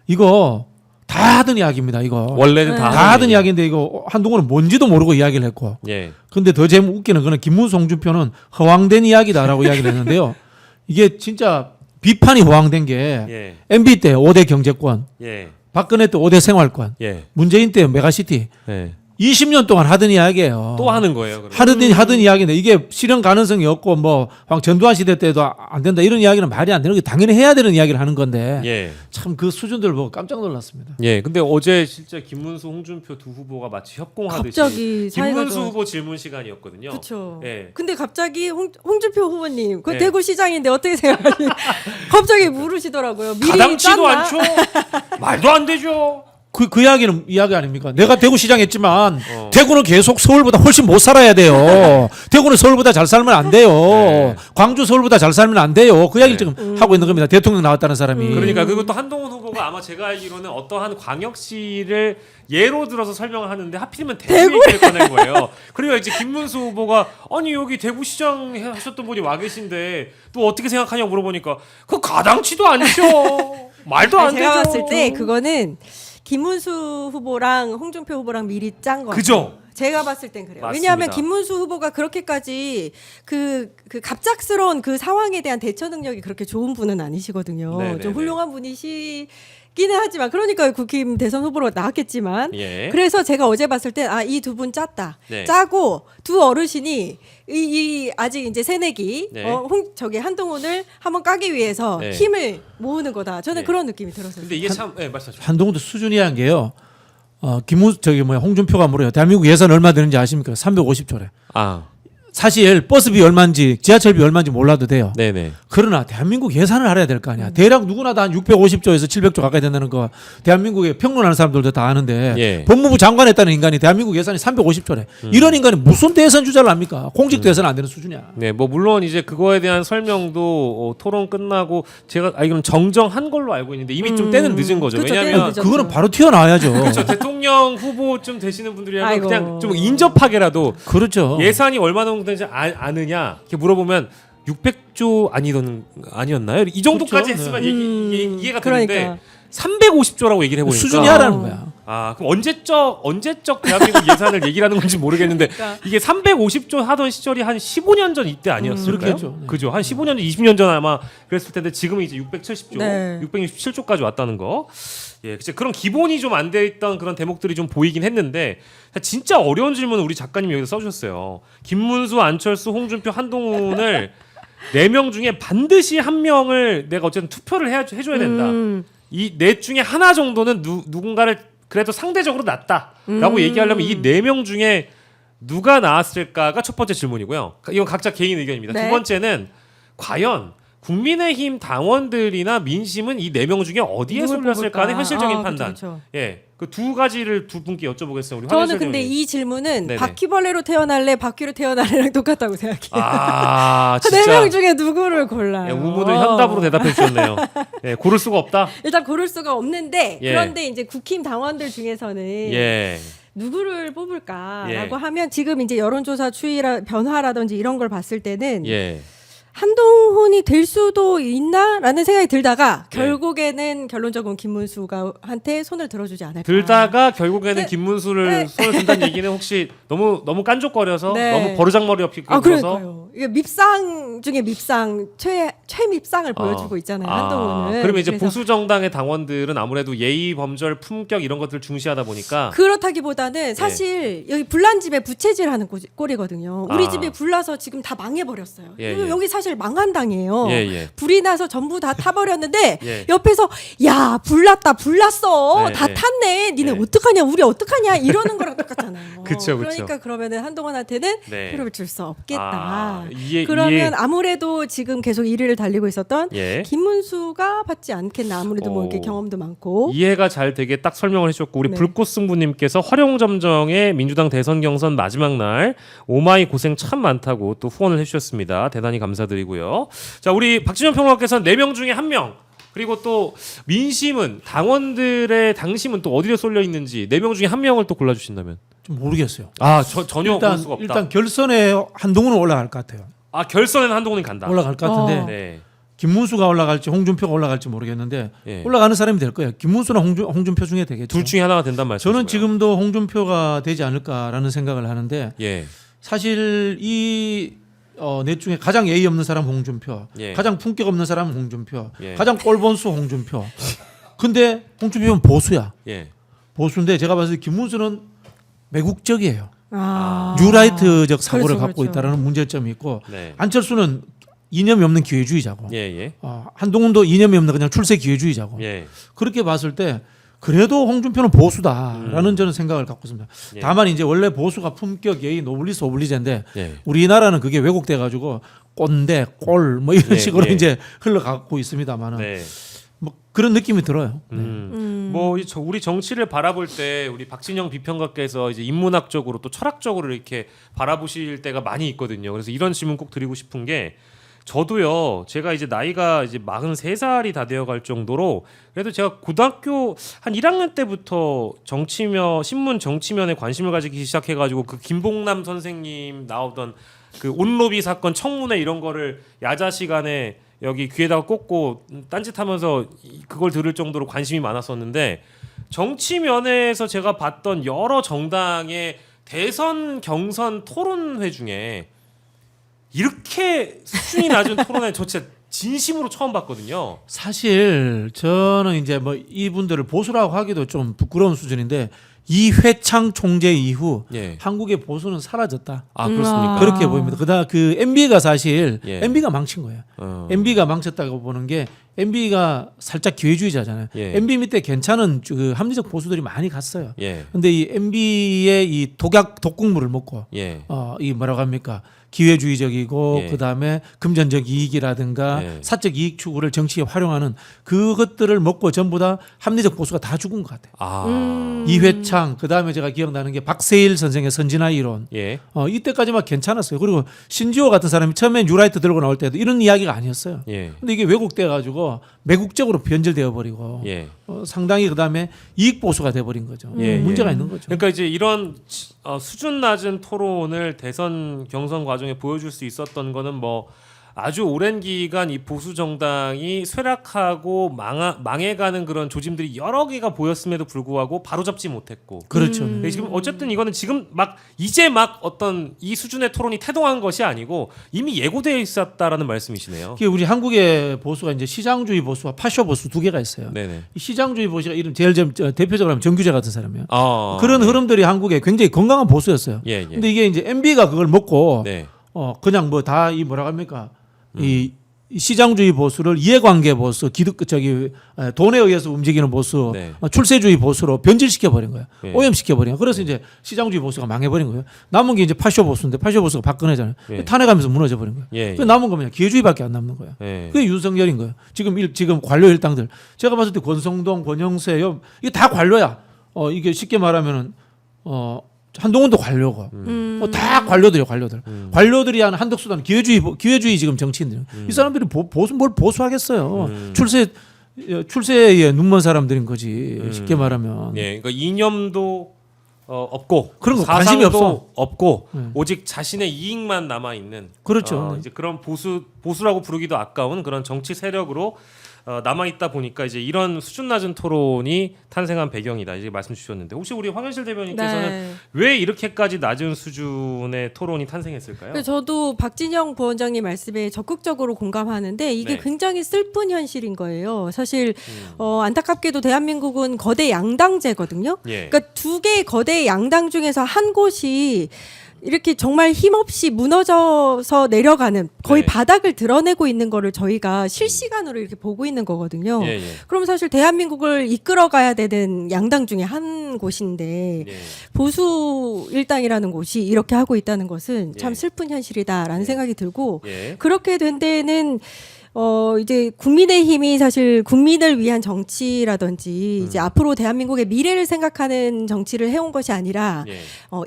이거 다 하던 이야기입니다. 이거 원래는 네. 다 하던 이야기인데 이거 한동훈은 뭔지도 모르고 이야기를 했고. 예. 근데 더 재미 웃기는 거는 김문수 홍준표는 허황된 이야기다라고 이야기를 했는데요. 이게 진짜 비판이 허황된 게 예. MB 때 5대 경제권, 예. 박근혜 때 5대 생활권, 예. 문재인 때 메가시티 예. 20년 동안 하던 이야기예요. 또 하는 거예요, 그럼. 하던 이야기인데 이게 실현 가능성이 없고 뭐 전두환 시대 때도 안 된다 이런 이야기는 말이 안 되는 게 당연히 해야 되는 이야기를 하는 건데 예. 참 그 수준들을 보고 깜짝 놀랐습니다. 예. 근데 어제 진짜 김문수, 홍준표 두 후보가 마치 협공하듯이 갑자기 사이가 김문수 좋아. 후보 질문 시간이었거든요. 그렇죠. 예. 근데 갑자기 홍준표 후보님, 그 네. 대구시장인데 어떻게 생각하세요? 갑자기 물으시더라고요. 미리 가당치도 짰나? 않죠. 말도 안 되죠. 그 이야기는 이야기 아닙니까? 내가 대구시장 했지만 어. 대구는 계속 서울보다 훨씬 못 살아야 돼요. 대구는 서울보다 잘 살면 안 돼요. 네. 광주 서울보다 잘 살면 안 돼요. 그 이야기를 지금 하고 있는 겁니다. 대통령 나왔다는 사람이. 그러니까 그것도 한동훈 후보가 아마 제가 알기로는 어떠한 광역시를 예로 들어서 설명을 하는데 하필이면 대구 얘기를 꺼낸 거예요. 그러니까 이제 김문수 후보가 아니 여기 대구시장 하셨던 분이 와 계신데 또 어떻게 생각하냐고 물어보니까 그거 가당치도 않죠. 말도 안 아니, 되죠. 제가 봤을 때 그거는 김문수 후보랑 홍준표 후보랑 미리 짠 거예요. 그죠? 제가 봤을 땐 그래요. 맞습니다. 왜냐하면 김문수 후보가 그렇게까지 그 갑작스러운 그 상황에 대한 대처 능력이 그렇게 좋은 분은 아니시거든요. 네네네. 좀 훌륭한 분이시기는 하지만 그러니까 국힘 대선 후보로 나왔겠지만 예. 그래서 제가 어제 봤을 때 아 이 두 분 짰다. 네. 짜고 두 어르신이 이 아직 이제 새내기 네. 저기 한동훈을 한번 까기 위해서 네. 힘을 모으는 거다. 저는 네. 그런 느낌이 들었어요. 근데 이게 참 말씀하십시오. 한동훈도 수준이란 게요. 홍준표가 물어요. 대한민국 예산 얼마 드는지 아십니까? 350조래. 아, 사실 버스비 얼마인지 지하철비 얼마인지 몰라도 돼요. 네네. 그러나 대한민국 예산을 알아야 될 거 아니야. 대략 누구나 다 한 650조에서 700조 가까이 된다는 거 대한민국에 평론하는 사람들도 다 아는데 예. 법무부 장관 했다는 인간이 대한민국 예산이 350조래. 이런 인간이 무슨 대선 주자를 합니까? 공직도 예산 안 되는 수준이야. 네, 뭐 물론 이제 그거에 대한 설명도 토론 끝나고 제가 알기로는 정정한 걸로 알고 있는데 이미 좀 때는 늦은 거죠. 그쵸, 왜냐하면 때는 늦었죠. 그거는 바로 튀어나와야죠. 그렇죠. 대통령 후보쯤 되시는 분들이라면 아이고. 그냥 좀 인접하게라도 그렇죠. 예산이 얼마나 되는지 아느냐 이렇게 물어보면 600조 아니었나요? 이 정도까지 그렇죠. 했으면 네. 이해가 되는데 그러니까. 350조라고 얘기를 해보니까 수준이 하라는 거야. 아 그럼 언제적 대한민국 예산을 얘기를 하는 건지 모르겠는데 그러니까. 이게 350조 하던 시절이 한 15년 전 이때 아니었을까요? 그렇겠죠. 네. 그죠? 한 15년 전, 20년 전 아마 그랬을 텐데 지금은 이제 670조, 네. 667조까지 왔다는 거. 예, 그치 그런 기본이 좀 안 돼 있던 그런 대목들이 좀 보이긴 했는데 진짜 어려운 질문을 우리 작가님이 여기서 써주셨어요. 김문수, 안철수, 홍준표, 한동훈을 4명 중에 반드시 한 명을 내가 어쨌든 투표를 해줘야 된다. 이 넷 중에 하나 정도는 누군가를 그래도 상대적으로 낫다라고 얘기하려면 이 4명 중에 누가 나왔을까가 첫 번째 질문이고요. 이건 각자 개인 의견입니다. 네. 두 번째는 과연 국민의힘 당원들이나 민심은 이 4명 중에 어디에 누굴 쏠렸을까 하는 뽑을까? 현실적인 아, 판단. 그쵸. 예, 그 두 가지를 두 분께 여쭤보겠습니다. 우리 저는 황현철 근데 의원님. 이 질문은 네네. 바퀴벌레로 태어날래, 바퀴로 태어날래랑 똑같다고 생각해요. 아, 그 네 진짜 명 중에 누구를 골라요? 예, 우문을 현답으로 대답해 주셨네요. 예, 고를 수가 없다. 일단 고를 수가 없는데 예. 그런데 이제 국힘 당원들 중에서는 예, 누구를 뽑을까라고 예. 하면 지금 이제 여론조사 추이라 변화라든지 이런 걸 봤을 때는 예, 한동훈이 될 수도 있나라는 생각이 들다가 예. 결국에는 결론적으로 김문수가 한테 손을 들어주지 않을까. 들다가 결국에는 네. 김문수를 네. 손을 든다는 얘기는 혹시 너무 깐족거려서 네. 너무 버르장머리 없이 아 굴어서 그러니까요. 이게 밉상 중에 밉상 최밉상을 보여주고 있잖아요. 한동훈은. 그러면 이제 그래서 보수 정당의 당원들은 아무래도 예의, 범절, 품격 이런 것들을 중시하다 보니까 그렇다기보다는 사실 여기 불난 집에 부채질하는 꼴이거든요. 우리 아. 집에 불나서 지금 다 망해버렸어요. 예, 예. 여기 사실 망한당이에요. 예, 예. 불이 나서 전부 다 타버렸는데 예. 옆에서 야 불났어 네, 다 네. 탔네 니네 네. 어떡하냐 우리 어떡하냐 이러는 거랑 똑같잖아요. 그쵸, 그쵸. 그러니까 그러면은 한동훈한테는 네. 표를 줄 수 없겠다. 이해, 그러면 아무래도 지금 계속 1위를 달리고 있었던 예. 김문수가 받지 않겠나. 아무래도 뭐 이렇게 경험도 많고. 이해가 잘 되게 딱 설명을 해주셨고 우리 네. 불꽃승부님께서 활용점정의 민주당 대선 경선 마지막 날 오마이 고생 참 많다고 또 후원을 해주셨습니다. 대단히 감사드리고요. 자 우리 박진영 평론가께서는 4명 중에 1명 그리고 또 민심은 당원들의 당심은 또 어디에 쏠려 있는지 4명 중에 1명을 또 골라주신다면 좀 모르겠어요. 전혀 볼 수가 없다. 일단 결선에 한동훈은 올라갈 것 같아요. 결선에는 한동훈이 간다. 올라갈 것 같은데 네. 김문수가 올라갈지 홍준표가 올라갈지 모르겠는데 예. 올라가는 사람이 될 거예요. 김문수나 홍준표 중에 되겠죠. 둘 중에 하나가 된단 말씀이시고요. 저는 지금도 홍준표가 되지 않을까라는 생각을 하는데 예. 사실 넷 중에 가장 예의 없는 사람은 홍준표, 예. 가장 품격 없는 사람은 홍준표, 예. 가장 꼴본수 홍준표. 근데 홍준표는 보수야. 예. 보수인데 제가 봤을 때 김문수는 매국적이에요. 아. 뉴라이트적 사고를 그렇죠, 갖고 그렇죠. 있다라는 문제점이 있고 네. 안철수는 이념이 없는 기회주의자고 예. 예. 한동훈도 이념이 없는 그냥 출세 기회주의자고 예. 그렇게 봤을 때 그래도 홍준표는 보수다라는 저는 생각을 갖고 있습니다. 예. 다만 이제 원래 보수가 품격, 예의, 노블리스, 오블리제인데 예. 우리나라는 그게 왜곡돼 가지고 꼰대, 꼴 뭐 이런 예, 식으로 예. 이제 흘러가고 있습니다만은 네. 뭐 그런 느낌이 들어요. 네. 뭐 우리 정치를 바라볼 때 우리 박진영 비평가께서 이제 인문학적으로 또 철학적으로 이렇게 바라보실 때가 많이 있거든요. 그래서 이런 질문 꼭 드리고 싶은 게 저도요. 제가 이제 나이가 이제 43살이 다 되어갈 정도로 그래도 제가 고등학교 한 1학년 때부터 정치면 신문 정치면에 관심을 가지기 시작해가지고 그 김봉남 선생님 나오던 그 온로비 사건 청문회 이런 거를 야자 시간에 여기 귀에다가 꽂고 딴짓하면서 그걸 들을 정도로 관심이 많았었는데 정치면에서 제가 봤던 여러 정당의 대선 경선 토론회 중에 이렇게 수준이 낮은 토론회 저 진짜 진심으로 처음 봤거든요. 사실 저는 이제 뭐 이분들을 보수라고 하기도 좀 부끄러운 수준인데 이회창 총재 이후 예. 한국의 보수는 사라졌다. 그렇습니까? 그렇게 보입니다. 그다음 그 MB가 사실 예. MB가 망친 거예요. MB가 망쳤다고 보는 게 MB가 살짝 기회주의자잖아요. 예. MB 밑에 괜찮은 그 합리적 보수들이 많이 갔어요. 예. 근데 이 MB의 이 독국물을 먹고 예. 이 뭐라고 합니까? 기회주의적이고 예. 그다음에 금전적 이익이라든가 예. 사적 이익 추구를 정치에 활용하는 그것들을 먹고 전부 다 합리적 보수가 다 죽은 것 같아요. 이회창 그다음에 제가 기억나는 게 박세일 선생의 선진화 이론. 예. 이때까지 막 괜찮았어요. 그리고 신지호 같은 사람이 처음에 뉴라이트 들고 나올 때도 이런 이야기가 아니었어요. 예. 근데 이게 왜곡돼 가지고 매국적으로 변질되어 버리고 예. 상당히 그다음에 이익 보수가 돼 버린 거죠. 예, 문제가 예. 있는 거죠. 그러니까 이제 이런 수준 낮은 토론을 대선 경선 과정에 보여줄 수 있었던 거는 뭐 아주 오랜 기간 이 보수 정당이 쇠락하고 망해가는 그런 조짐들이 여러 개가 보였음에도 불구하고 바로잡지 못했고. 그렇죠. 근데 지금 어쨌든 이거는 지금 이제 막 어떤 이 수준의 토론이 태동한 것이 아니고 이미 예고되어 있었다라는 말씀이시네요. 이게 우리 한국의 보수가 이제 시장주의 보수와 파쇼 보수 두 개가 있어요. 네네. 이 시장주의 보수가 이름 제일 대표적으로 하면 정규재 같은 사람이에요. 그런 네. 흐름들이 한국에 굉장히 건강한 보수였어요. 예, 예. 근데 이게 이제 MB가 그걸 먹고 네. 그냥 뭐 다 이 뭐라고 합니까? 이 시장주의 보수를 이해관계 보수, 돈에 의해서 움직이는 보수, 네. 출세주의 보수로 변질시켜 버린 거예요. 예. 오염시켜 버린 거예요. 그래서 이제 시장주의 보수가 망해 버린 거예요. 남은 게 이제 파쇼 보수인데 파쇼 보수가 박근혜잖아요. 예. 탄핵하면서 무너져 버린 거예요. 예, 예. 그 남은 거면 기회주의밖에 안 남는 거예요. 예. 그게 윤석열인 거예요. 지금 관료 일당들 제가 봤을 때 권성동, 권영세 이게 다 관료야. 이게 쉽게 말하면은 한동훈도 관료고 다 관료들이요, 관료들. 관료들이 하는 한덕수단 기회주의 지금 정치인들. 이 사람들이 뭘 보수하겠어요. 출세에 눈먼 사람들인 거지. 쉽게 말하면. 예, 그러니까 이념도 없고 그런 거 관심이 없어. 없고 오직 자신의 이익만 남아 있는 그렇죠. 이제 그런 보수라고 부르기도 아까운 그런 정치 세력으로 남아 있다 보니까 이제 이런 수준 낮은 토론이 탄생한 배경이다 이제 말씀 주셨는데 혹시 우리 황현실 대변인께서는 네. 왜 이렇게까지 낮은 수준의 토론이 탄생했을까요? 그래서 저도 박진영 부원장님 말씀에 적극적으로 공감하는데 이게 네. 굉장히 슬픈 현실인 거예요. 사실 안타깝게도 대한민국은 거대 양당제거든요. 예. 그러니까 두 개의 거대 양당 중에서 한 곳이 이렇게 정말 힘없이 무너져서 내려가는 거의 네. 바닥을 드러내고 있는 거를 저희가 실시간으로 이렇게 보고 있는 거거든요. 예, 예. 그럼 사실 대한민국을 이끌어가야 되는 양당 중에 한 곳인데 예. 보수 일당이라는 곳이 이렇게 하고 있다는 것은 참 예. 슬픈 현실이다라는 예. 생각이 들고 예. 그렇게 된 데에는 이제 국민의힘이 사실 국민을 위한 정치라든지 이제 앞으로 대한민국의 미래를 생각하는 정치를 해온 것이 아니라 예.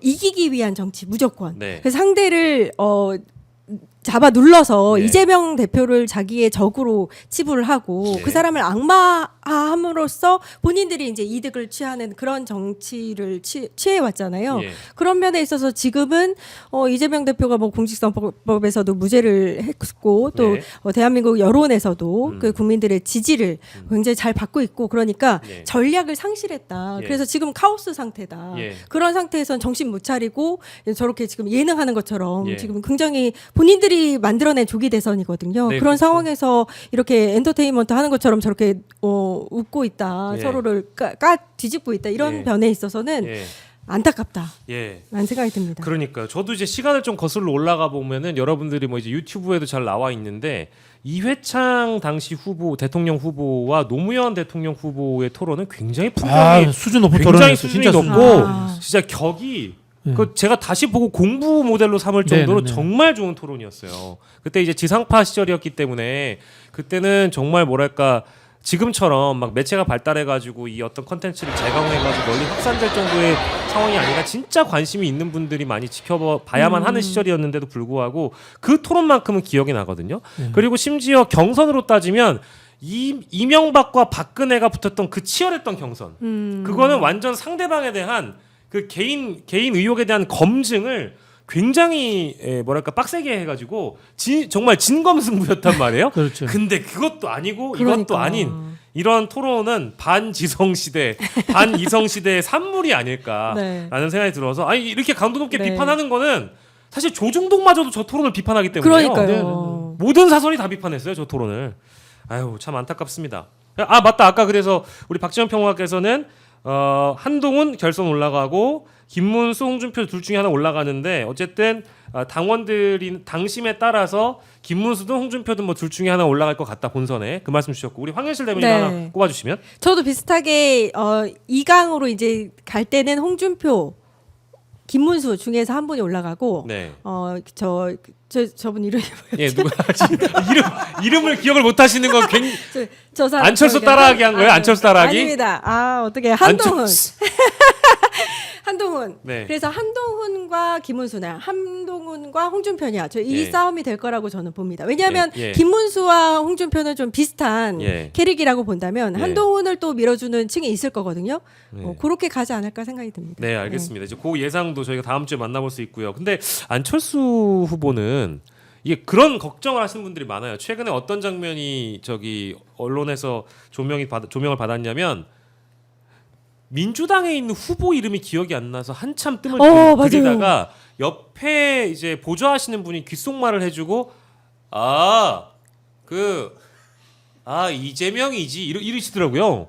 이기기 위한 정치 무조건. 네. 그래서 상대를 잡아 눌러서 예. 이재명 대표를 자기의 적으로 치부를 하고 예. 그 사람을 악마함으로써 본인들이 이제 이득을 취하는 그런 정치를 취해 왔잖아요. 예. 그런 면에 있어서 지금은 이재명 대표가 뭐 공직선거법에서도 무죄를 했고 또 네. 대한민국 여론에서도 그 국민들의 지지를 굉장히 잘 받고 있고 그러니까 예. 전략을 상실했다. 예. 그래서 지금 카오스 상태다. 예. 그런 상태에서는 정신 못 차리고 저렇게 지금 예능하는 것처럼 예. 지금 굉장히 본인들이 만들어낸 조기 대선이거든요. 네, 그런 그렇죠. 상황에서 이렇게 엔터테인먼트 하는 것처럼 저렇게 웃고 있다. 예. 서로를 뒤집고 있다. 이런 예. 변에 있어서는 예. 안타깝다. 예. 라는 생각이 듭니다. 그러니까요. 저도 이제 시간을 좀 거슬러 올라가 보면은 여러분들이 뭐 이제 유튜브에도 잘 나와 있는데 이회창 당시 후보 대통령 후보와 노무현 대통령 후보의 토론은 굉장히 풍경이 수준 높은 굉장히 토론이었어. 수준이 진짜 높고 아. 진짜 격이 네. 그 제가 다시 보고 공부 모델로 삼을 정도로 네. 정말 좋은 토론이었어요. 그때 이제 지상파 시절이었기 때문에 그때는 정말 뭐랄까 지금처럼 막 매체가 발달해가지고 이 어떤 컨텐츠를 재강해가지고 널리 확산될 정도의 상황이 아니라 진짜 관심이 있는 분들이 많이 지켜봐야만 하는 시절이었는데도 불구하고 그 토론만큼은 기억이 나거든요. 그리고 심지어 경선으로 따지면 이명박과 박근혜가 붙었던 그 치열했던 경선 그거는 완전 상대방에 대한 그 개인 의혹에 대한 검증을 굉장히 뭐랄까 빡세게 해가지고 정말 진검승부였단 말이에요. 그렇죠. 근데 그것도 아니고 이것도 그러니까. 아닌 이런 토론은 반지성 시대, 반이성 시대의 산물이 아닐까라는 네. 생각이 들어서 아니 이렇게 강도 높게 네. 비판하는 거는 사실 조중동마저도 저 토론을 비판하기 때문에요. 그러니까요. 모든 사설이 다 비판했어요 저 토론을. 아유 참 안타깝습니다. 아 맞다 아까 그래서 우리 박지원 평론가께서는 한동훈 결선 올라가고 김문수, 홍준표 둘 중에 하나 올라가는데 어쨌든 당원들이 당심에 따라서 김문수든 홍준표든 뭐 둘 중에 하나 올라갈 것 같다 본선에 그 말씀 주셨고 우리 황현실 대변인 네. 하나 꼽아주시면 저도 비슷하게 2강으로 이제 갈 때는 홍준표, 김문수 중에서 한 분이 올라가고 네. 저분 이름이 예 누가 이름을 기억을 못 하시는 건 저 사람 안철수 따라하기 한 거예요? 안철수 따라하기? 아닙니다. 어떻게 한동훈. 안철수. 한동훈. 네. 그래서 한동훈과 김문수나 한동훈과 홍준표냐. 이 예. 싸움이 될 거라고 저는 봅니다. 왜냐하면 예, 예. 김문수와 홍준표는 좀 비슷한 예. 캐릭이라고 본다면 예. 한동훈을 또 밀어주는 층이 있을 거거든요. 네. 그렇게 가지 않을까 생각이 듭니다. 네 알겠습니다. 이제 그 예상도 저희가 다음 주에 만나볼 수 있고요. 근데 안철수 후보는 이게 그런 걱정을 하시는 분들이 많아요. 최근에 어떤 장면이 저기 언론에서 조명을 받았냐면 민주당에 있는 후보 이름이 기억이 안 나서 한참 뜸을 맞아요. 들이다가 옆에 이제 보좌하시는 분이 귓속말을 해주고 이재명이지 이러시더라고요.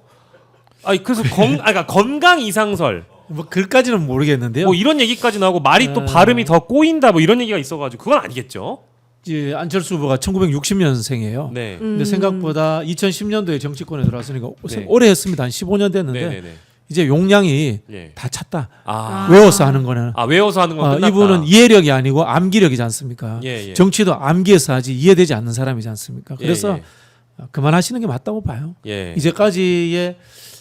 그래서 그러니까 건강 이상설 뭐 글까지는 모르겠는데요. 뭐 이런 얘기까지 나오고 말이 또 발음이 더 꼬인다 뭐 이런 얘기가 있어가지고 그건 아니겠죠. 이제 안철수 후보가 1960년생이에요. 네. 근데 생각보다 2010년도에 정치권에 들어왔으니까 네. 오래 했습니다. 한 15년 됐는데 네네네. 이제 용량이 예. 다 찼다. 아, 외워서 하는 거는. 외워서 하는 건 끝났다. 이분은 이해력이 아니고 암기력이지 않습니까? 예, 예. 정치도 암기해서 하지 이해되지 않는 사람이지 않습니까? 그래서 예, 그만하시는 게 맞다고 봐요. 예. 이제까지의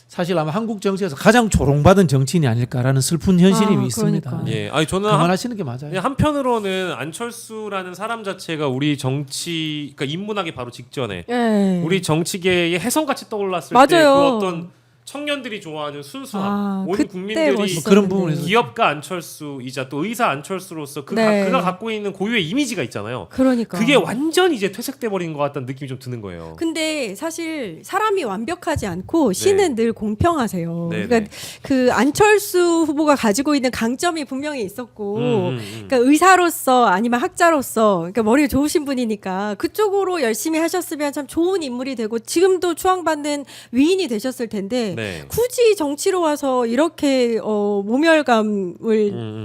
사실 아마 한국 정치에서 가장 조롱받은 정치인이 아닐까라는 슬픈 현실이 있습니다. 그러니까. 예. 아니 저는 그만하시는 게 맞아요. 한편으로는 안철수라는 사람 자체가 우리 그러니까 입문하기 바로 직전에 예. 우리 정치계의 혜성같이 떠올랐을 때 맞아요. 그 어떤 청년들이 좋아하는 순수함, 아, 온 그때 국민들이 멋있었는데. 그런 부분에서 기업가 안철수이자 또 의사 안철수로서 네. 그가 갖고 있는 고유의 이미지가 있잖아요. 그러니까. 그게 완전 이제 퇴색돼 버린 것 같다는 느낌이 좀 드는 거예요. 근데 사실 사람이 완벽하지 않고 신은 늘 공평하세요. 네, 그러니까 그 안철수 후보가 가지고 있는 강점이 분명히 있었고, 음. 그러니까 의사로서 아니면 학자로서, 그러니까 머리가 좋으신 분이니까 그쪽으로 열심히 하셨으면 참 좋은 인물이 되고 지금도 추앙받는 위인이 되셨을 텐데 네. 굳이 정치로 와서 이렇게 모멸감을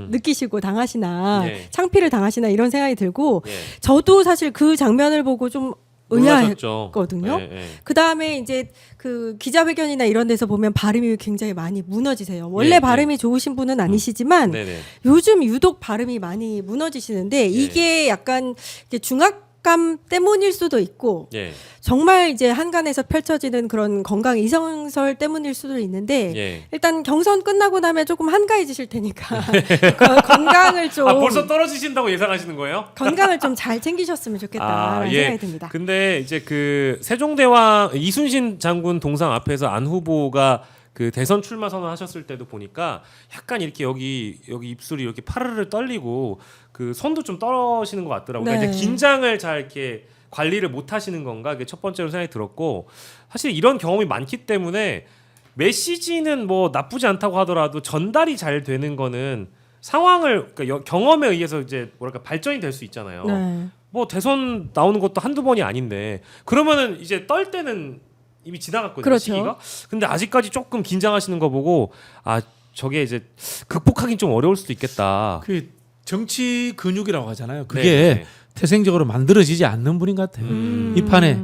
느끼시고 당하시나 예. 창피를 당하시나 이런 생각이 들고 예. 저도 사실 그 장면을 보고 좀 놀라셨죠. 의아했거든요. 예, 예. 그 다음에 이제 그 기자회견이나 이런 데서 보면 발음이 굉장히 많이 무너지세요. 원래 예, 발음이 좋으신 분은 아니시지만 네네. 요즘 유독 발음이 많이 무너지시는데 이게 약간 이게 중압감 때문일 수도 있고 예. 정말 이제 한간에서 펼쳐지는 그런 건강 이성설 때문일 수도 있는데 예. 일단 경선 끝나고 나면 조금 한가해지실 테니까 건강을 좀 벌써 떨어지신다고 예상하시는 거예요? 건강을 좀 잘 챙기셨으면 좋겠다라는 생각이 듭니다. 근데 이제 그 세종대왕 이순신 장군 동상 앞에서 안 후보가 그 대선 출마 선언하셨을 때도 보니까 약간 이렇게 여기 입술이 이렇게 파르르 떨리고 그 손도 좀 떨어지는 것 같더라고요. 네. 그러니까 이제 긴장을 잘 이렇게 관리를 못 하시는 건가? 그게 첫 번째로 생각이 들었고 사실 이런 경험이 많기 때문에 메시지는 뭐 나쁘지 않다고 하더라도 전달이 잘 되는 거는 상황을 그러니까 경험에 의해서 이제 뭐랄까 발전이 될 수 있잖아요. 네. 뭐 대선 나오는 것도 한두 번이 아닌데 그러면은 이제 떨 때는 이미 지나갔거든요. 그렇죠. 시기가. 근데 아직까지 조금 긴장하시는 거 보고 아 저게 이제 극복하긴 좀 어려울 수도 있겠다. 그 정치 근육이라고 하잖아요. 그게 네. 태생적으로 만들어지지 않는 분인 것 같아요. 이 판에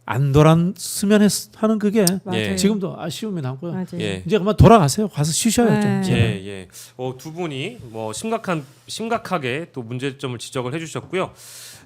안 돌았으면 하는 그게 맞아요. 지금도 아쉬움이 남고요. 맞아요. 예. 이제 그만 돌아가세요. 가서 쉬셔요. 네. 좀. 제발. 예, 예. 두 분이 뭐 심각하게 또 문제점을 지적을 해주셨고요.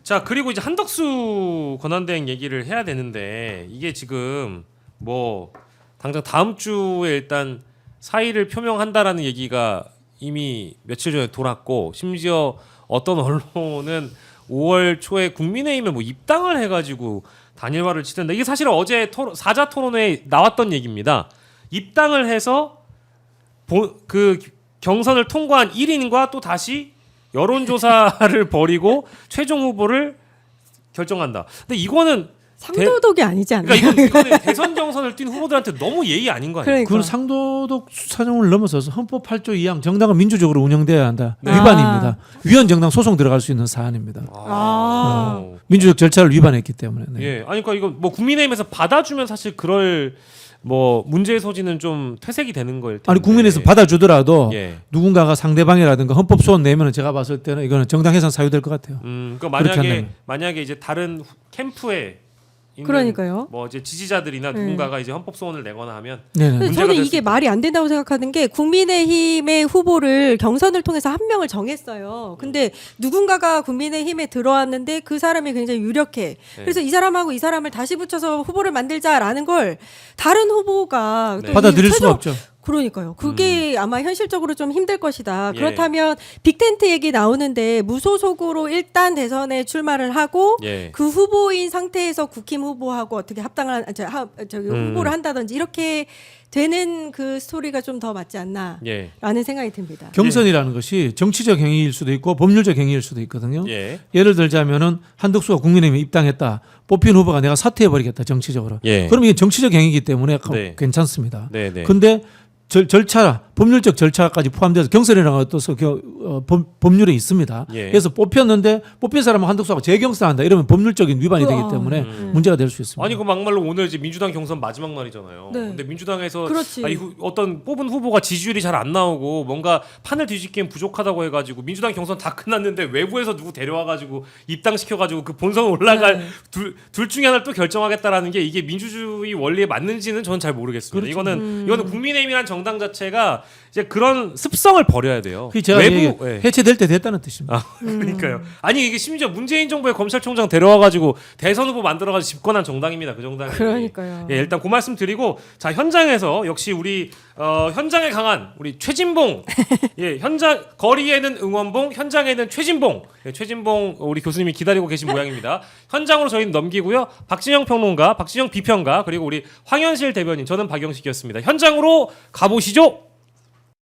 자 그리고 이제 한덕수 권한대행 얘기를 해야 되는데 이게 지금 뭐 당장 다음 주에 일단 사의를 표명한다라는 얘기가 이미 며칠 전에 돌았고 심지어 어떤 언론은 5월 초에 국민의힘에 뭐 입당을 해가지고 단일화를 치던데 이게 사실 어제 사자 토론회에 나왔던 얘기입니다. 입당을 해서 그 경선을 통과한 1인과 또 다시 여론조사를 벌이고 최종 후보를 결정한다. 근데 이거는 상도덕이 아니지 않나요? 그러니까 이거는 대선 경선을 뛴 후보들한테 너무 예의 아닌 거 아니에요? 그러니까. 그건 상도덕 사정을 넘어서서 헌법 8조 2항 정당은 민주적으로 운영돼야 한다. 네. 위반입니다. 위헌 정당 소송 들어갈 수 있는 사안입니다. 민주적 절차를 위반했기 때문에. 네. 예, 아니 그러니까 이거 뭐 국민의힘에서 받아주면 사실 그럴 뭐 문제의 소지는 좀 퇴색이 되는 거일 텐데. 아니 국민에서 받아주더라도 예. 누군가가 상대방이라든가 헌법 소원 내면은 제가 봤을 때는 이거는 정당 해산 사유될 것 같아요. 그러니까 그렇게 한다면. 만약에 이제 다른 캠프에 있는 그러니까요. 뭐 이제 지지자들이나 누군가가 이제 헌법 소원을 내거나 하면 네네. 근데 문제가 저는 될 수 이게 있다. 말이 안 된다고 생각하는 게 국민의힘의 후보를 경선을 통해서 한 명을 정했어요. 근데 누군가가 국민의힘에 들어왔는데 그 사람이 굉장히 유력해. 그래서 이 사람하고 이 사람을 다시 붙여서 후보를 만들자라는 걸 다른 후보가 네. 또 받아들일 이 수가 최종- 없죠. 그러니까요. 그게 아마 현실적으로 좀 힘들 것이다. 예. 그렇다면 빅텐트 얘기 나오는데 무소속으로 일단 대선에 출마를 하고 예. 그 후보인 상태에서 국힘 후보하고 어떻게 합당을 후보를 한다든지 이렇게 되는 그 스토리가 좀 더 맞지 않나라는 예. 생각이 듭니다. 경선이라는 것이 정치적 행위일 수도 있고 법률적 행위일 수도 있거든요. 예. 예를 들자면은 한덕수가 국민의힘에 입당했다. 뽑힌 후보가 내가 사퇴해버리겠다 정치적으로. 예. 그럼 이게 정치적 행위이기 때문에 네. 괜찮습니다. 네, 네. 근데 절차 법률적 절차까지 포함돼서 경선이라는 것도 법률에 있습니다. 예. 그래서 뽑혔는데 뽑힌 사람은 한덕수하고 재경선한다 이러면 법률적인 위반이 되기 때문에 문제가 될 수 있습니다. 아니 그 막말로 오늘 이제 민주당 경선 마지막 날이잖아요. 네. 근데 민주당에서 그렇지. 어떤 뽑은 후보가 지지율이 잘 안 나오고 뭔가 판을 뒤집기엔 부족하다고 해가지고 민주당 경선 다 끝났는데 외부에서 누구 데려와가지고 입당시켜가지고 그 본선 올라갈 네. 둘 중에 하나를 또 결정하겠다라는 게 이게 민주주의 원리에 맞는지는 저는 잘 모르겠습니다. 이거는 국민의힘이란 정당 자체가 이제 그런 습성을 버려야 돼요. 그게 제가 외부 예. 해체될 때 됐다는 뜻입니다. 그러니까요. 아니 이게 심지어 문재인 정부의 검찰총장 데려와가지고 대선 후보 만들어가지고 집권한 정당입니다. 그 정당이. 그러니까요. 예, 일단 그 말씀 드리고 자 현장에서 역시 우리 현장에 강한 우리 최진봉. 예, 현장 거리에는 응원봉, 현장에는 최진봉. 예, 최진봉 우리 교수님이 기다리고 계신 모양입니다. 현장으로 저희는 넘기고요. 박진영 평론가, 박진영 비평가 그리고 우리 황현실 대변인, 저는 박영식이었습니다. 현장으로 가보시죠.